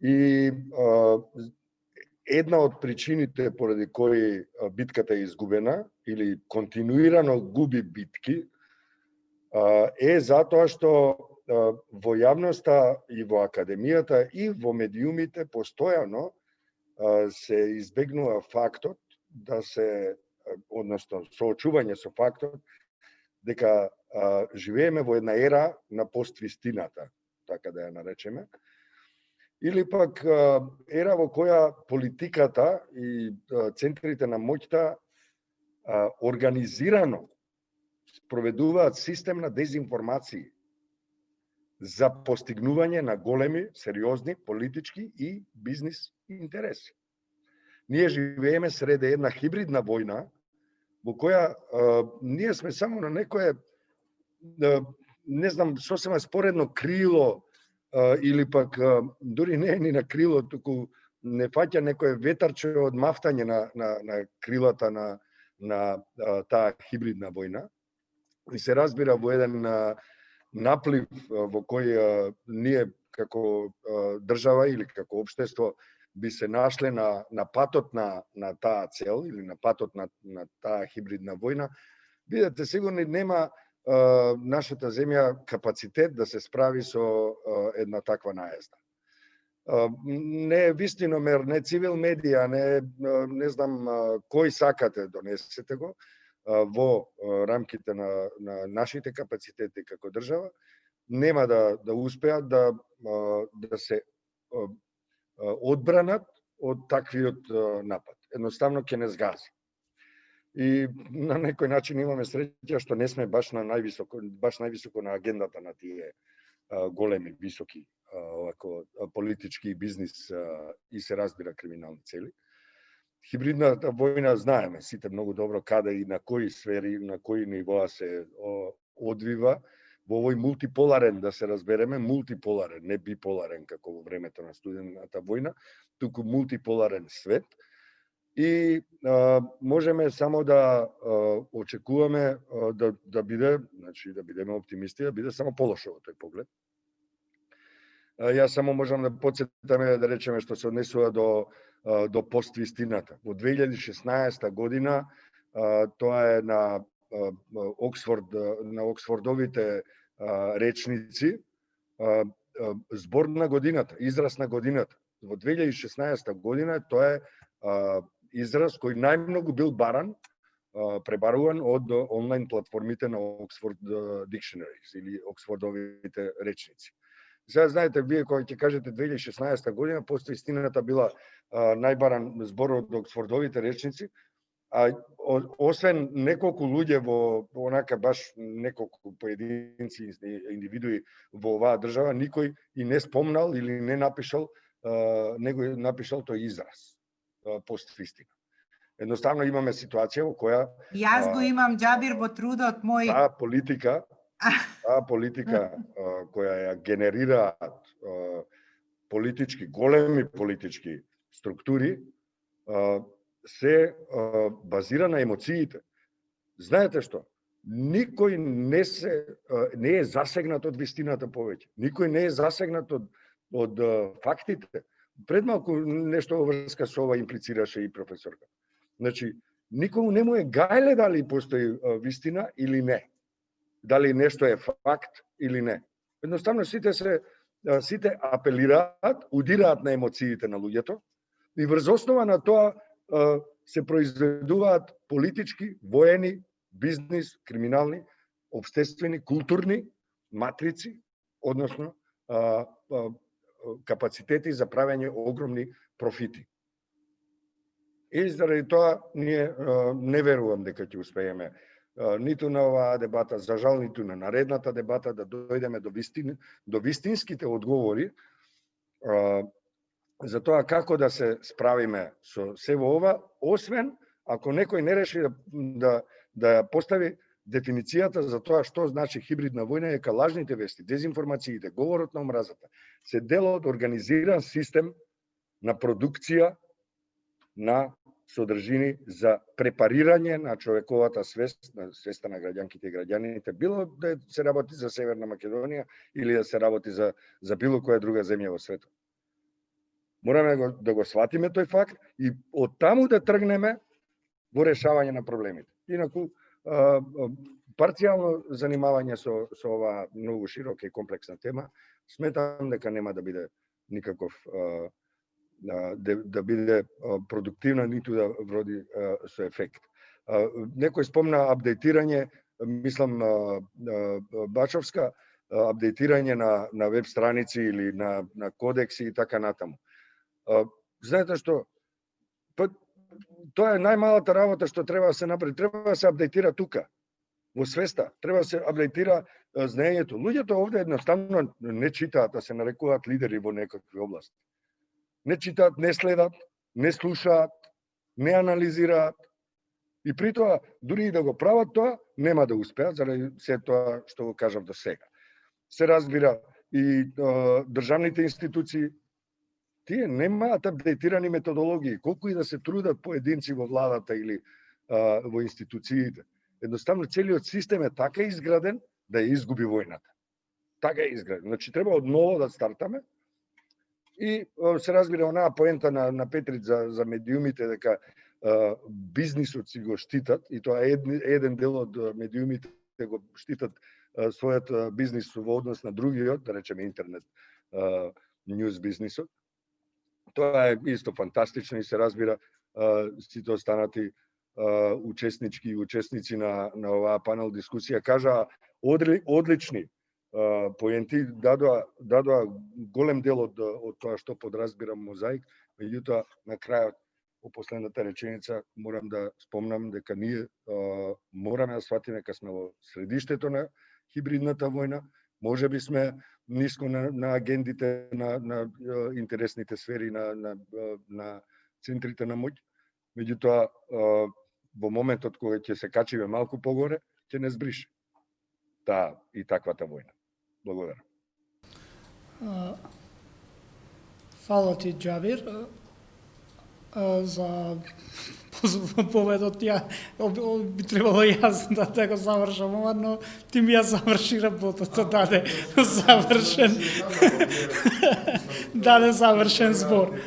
И една од причините поради кои битката е изгубена или континуирано губи битки е затоа што во јавноста и во академијата и во медиумите постојано се избегнува фактот да се, односно соочување со фактот дека живееме во една ера на поствистината, така да ја наречеме, или пак ера во која политиката и центрите на моќта организирано спроведуваат систем на дезинформации за постигнување на големи, сериозни политички и бизнис интереси. Ние живееме среде една хибридна војна во која ние сме само на некое, не знам, сосема споредно крило или пак дури не е ни на крило, туку не фаќа некое ветарче од мафтање на крилата на таа хибридна војна. И се разбира во еден наплив во кој ние како држава или како општество би се нашле на патот на таа цел или на патот на таа хибридна војна, бидете сигурни нема нашата земја капацитет да се справи со една таква наезда. Не е вистиномер, не цивил медија, не знам кој сакате, донесете го во рамките на нашите капацитети како држава, нема да успеат да се одбранат од таквиот напад. Едноставно ќе не згази. И на некој начин имаме среќа што не сме баш највисоко на агендата на тие големи, високи политички бизнис и се разбира криминални цели. Хибридната војна знаеме сите многу добро каде и на кои сфери, на кои нивоа се одвива во овој мултиполарен, да се разбереме, мултиполарен, не биполарен како во времето на студената војна, туку мултиполарен свет. И можеме само да очекуваме да биде, значи да бидеме оптимисти, да биде само полошо во тој поглед. Јас само можам да потсетаме да речеме што се однесува до поствистината. Во 2016 година тоа е на Оксфордовите речници збор на годината, израз на годината. Во 2016 година тоа е израз кој најмногу бил пребаруван од онлайн платформите на Oxford Dictionaries или Оксфордовите речници. Сега знаете, вие кога ќе кажете 2016 година, постојстината била најбаран збор од Оксфордовите речници, а освен неколку луѓе во онака баш неколку поединци индивидуи во оваа држава, никој и не спомнал или не напишал тој израз поствистина. Едноставно имаме ситуација во која Јас го имам, Џабир, во трудот мој. Таа политика Таа политика која ја генерираат политички, големи политички структури, се базира на емоциите. Знаете што? Никој не е засегнат од вистината повеќе. Никој не е засегнат од фактите. Пред малку нешто во врска со ова имплицираше и професорка. Значи, никому не му е гајле дали постои вистина или не. Дали нешто е факт или не. Едноставно сите апелираат, удираат на емоциите на луѓето и врз основа на тоа се произведуваат политички, воени, бизнис, криминални, обштествени, културни матрици, односно капацитети за правење огромни профити. И заради тоа ние не верувам дека ќе успееме ниту на оваа дебата, за жал ниту на наредната дебата да дојдеме до вистинските одговори за тоа како да се справиме со сево ова, освен ако некој не реши да постави дефиницијата за тоа што значи хибридна војна, дека лажните вести, дезинформациите, говорот на омразата се дел од организиран систем на продукција на содржини за препарирање на човековата свест, на свеста на граѓанките и граѓаните, било да се работи за Северна Македонија или да се работи за било која друга земја во светот. Мораме да го сватиме тој факт и од таму да тргнеме во решавање на проблемите. Инаку, парцијално занимавање со оваа многу широка и комплексна тема, сметам дека нема да биде никаков да биде продуктивна, ниту да вроди со ефект. Некој спомна апдейтирање, мислам Бачовска, апдейтирање на веб страници или на кодекси и така натаму. Знаете што, тоа е најмалата работа што треба да се направи. Треба да се апдейтира тука, во свеста. Треба да се апдейтира знаењето. Луѓето овде едноставно не читаат, да се нарекуваат лидери во некакви области. Не читаат, не следат, не слушаат, не анализираат. И при тоа, дури и да го прават тоа, нема да успеат, заради се тоа што го кажав до сега. Се разбира и државните институции, тие немаат апдейтирани методологии, колку и да се трудат поединци во владата или во институциите. Едноставно целиот систем е така изграден да ја изгуби војната. Така е изграден. Значи треба од ново да стартаме. И се разбира онаа поента на Петрит за медиумите, дека бизнисот си го штитат, и тоа еден дел од медиумите го штитат својот бизнис во однос на другиот, да речеме интернет ньюс бизнисот. Тоа е исто фантастично и се разбира сите останати учесници на оваа панел дискусија кажаа одлични поенти, дадоа голем дел од тоа што подразбирам мозаик, меѓутоа на крајот во последната реченица морам да спомнам дека ние мораме да сватиме дека сме во средиштето на хибридната војна, можеби сме ниско на агендите на интересните сфери на центрите на моќ, меѓутоа во моментот кога ќе се качиме малку погоре, ќе не збрише таа и таквата војна. Благодарам. Фала ти, Џабир, за поведот. Би требало јас да го завршам ова, но ти ми ја заврши работата, даде завршен збор.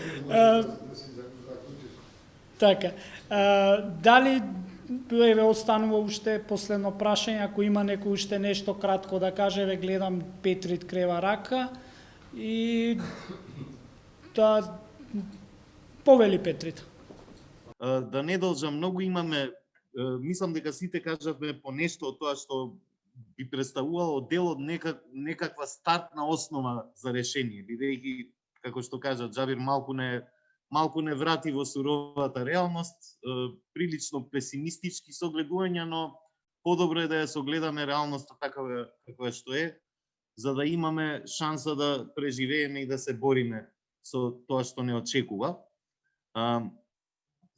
Така, дали еве останува уште последно прашање, ако има некој уште нешто кратко да каже, ве гледам Петрит крева рака и да повели Петрит. Да не должам многу, имаме, мислам дека сите кажавме по нешто од тоа што би представувало дел од некаква стартна основа за решение, бидејќи, како што кажа Џабир, малку не врати во суровата реалност, прилично песимистички согледувања, но подобро е да ја согледаме реалноста такава каква што е, за да имаме шанса да преживееме и да се бориме со тоа што не очекува.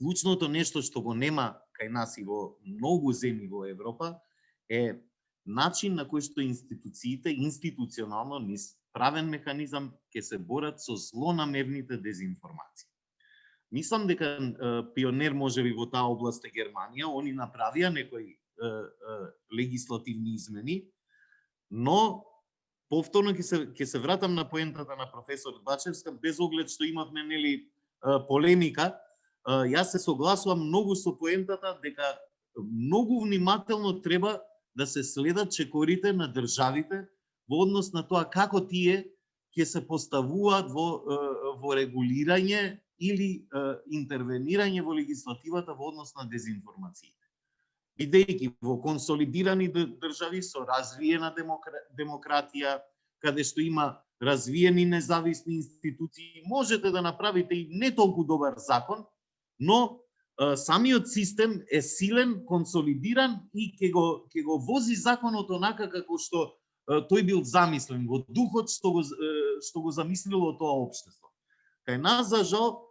Клучното нешто што го нема кај нас и во многу земји во Европа е начин на кој што институциите институционално низ правен механизам ќе се борат со злонамерните дезинформации. Мислам дека пионер можеби во таа област е Германија, они направија некои легислативни измени, но повторно ќе се вратам на поентата на професор Бачевска, без оглед што имавме нели полемика. Јас се согласувам многу со поентата дека многу внимателно треба да се следат чекорите на државите во однос на тоа како тие ќе се поставуваат во регулирање или интервенирање во легислативата во однос на дезинформациите. Бидејќи во консолидирани држави со развиена демократија, каде што има развиени независни институции, можете да направите и не толку добар закон, но самиот систем е силен, консолидиран и ќе го вози законот онака како што тој бил замислен, во духот што го замислило тоа општество. Кај нас, за жал,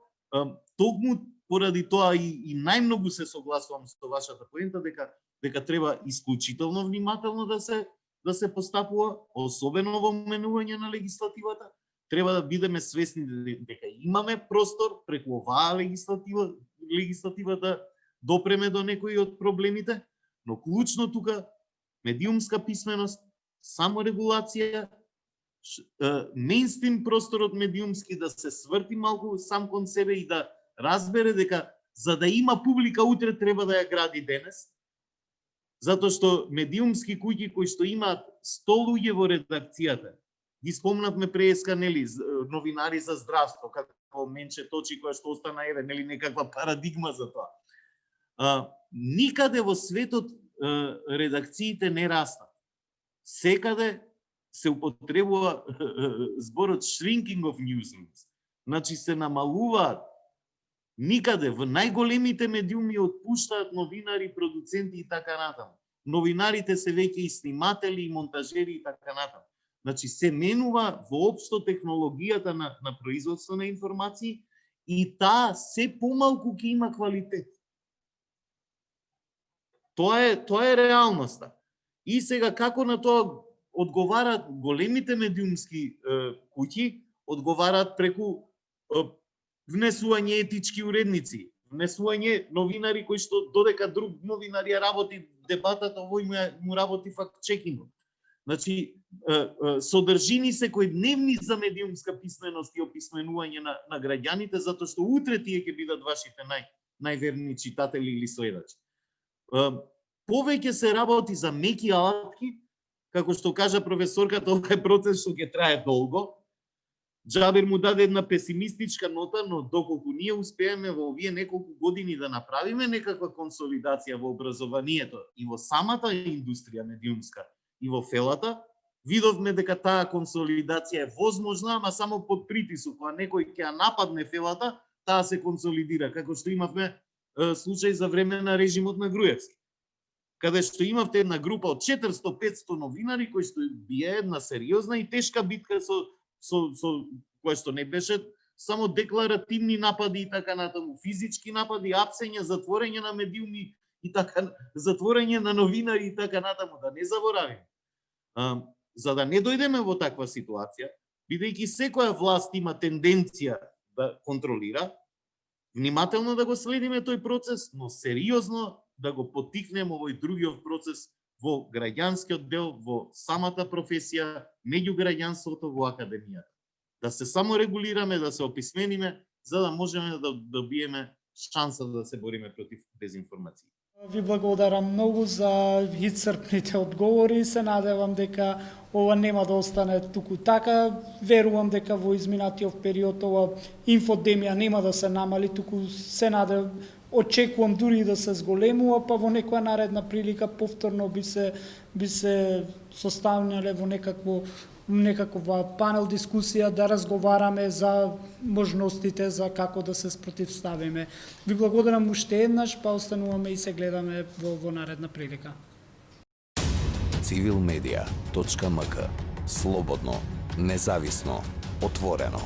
токму поради тоа и најмногу се согласувам со вашата поента дека треба исклучително внимателно да се постапува, особено во менување на легислативата. Треба да бидеме свесни дека имаме простор преку оваа легислатива да допреме до некои од проблемите, но клучно тука медиумска писменост, саморегулација, мејнстрим просторот медиумски да се сврти малку сам кон себе и да разбере дека за да има публика утре треба да ја гради денес, затоа што медиумски куќи кои што имаат 100 луѓе во редакцијата, ги спомнавме преска, нели, новинари за здравство, како Менче Точи, која што остана нели некаква парадигма за тоа. Никаде во светот редакциите не растат. Секаде се употребува зборот shrinking of newsrooms. Значи се намалуваат. Никаде во најголемите медиуми отпуштаат новинари, продуценти и така натаму. Новинарите се веќе и сниматели, и монтажери и така натаму. Значи се менува воопшто технологијата на производство на информации и таа се помалку ќе има квалитет. Тоа е реалноста. И сега како на тоа одговарат големите медиумски куќи, одговарат преку внесување етички уредници, внесување новинари кои што додека друг новинар ја работи дебатата, овој му работи факт-чекингот. Значи, содржини секојдневни за медиумска писменост и описменување на граѓаните, затоа што утре тие ќе бидат вашите најверни читатели или следачи. Повеќе се работи за меки алатки, како што кажа професорката, ова е процес што ќе трае долго. Џабер му даде една песимистичка нота, но доколку ние успееме во овие неколку години да направиме некаква консолидација во образованието и во самата индустрија медиумска и во фелата, видовме дека таа консолидација е возможна, ама само под притисок, кога некој ќе ја нападне фелата, таа се консолидира, како што имавме случај за време на режимот на Груевски, каде што имавте една група од 400-500 новинари кои што бие една сериозна и тешка битка со која што не беше само декларативни напади и така натаму, физички напади, апсење, затворење на медиуми и така, затворење на новинари и така натаму, да не заборавиме. За да не дојдеме во таква ситуација, бидејќи секоја власт има тенденција да контролира, внимателно да го следиме тој процес, но сериозно да го потикнеме овој другиот процес во граѓанскиот дел, во самата професија, меѓу граѓанството, во академијата. Да се саморегулираме, да се описмениме, за да можеме да добиеме шанса да се бориме против дезинформација. Ви благодарам многу за исцрпните одговори. Се надевам дека ова нема да остане туку така. Верувам дека во изминатиот период ова инфодемија нема да се намали, туку се надевам, очекувам дури да се зголемува, па во некоја наредна прилика повторно би се составнале во некаква панел дискусија да разговараме за можностите за како да се спротивставиме. Ви благодарам уште еднаш, па остануваме и се гледаме во наредна прилика. Civilmedia.mk. Слободно, независно, отворено.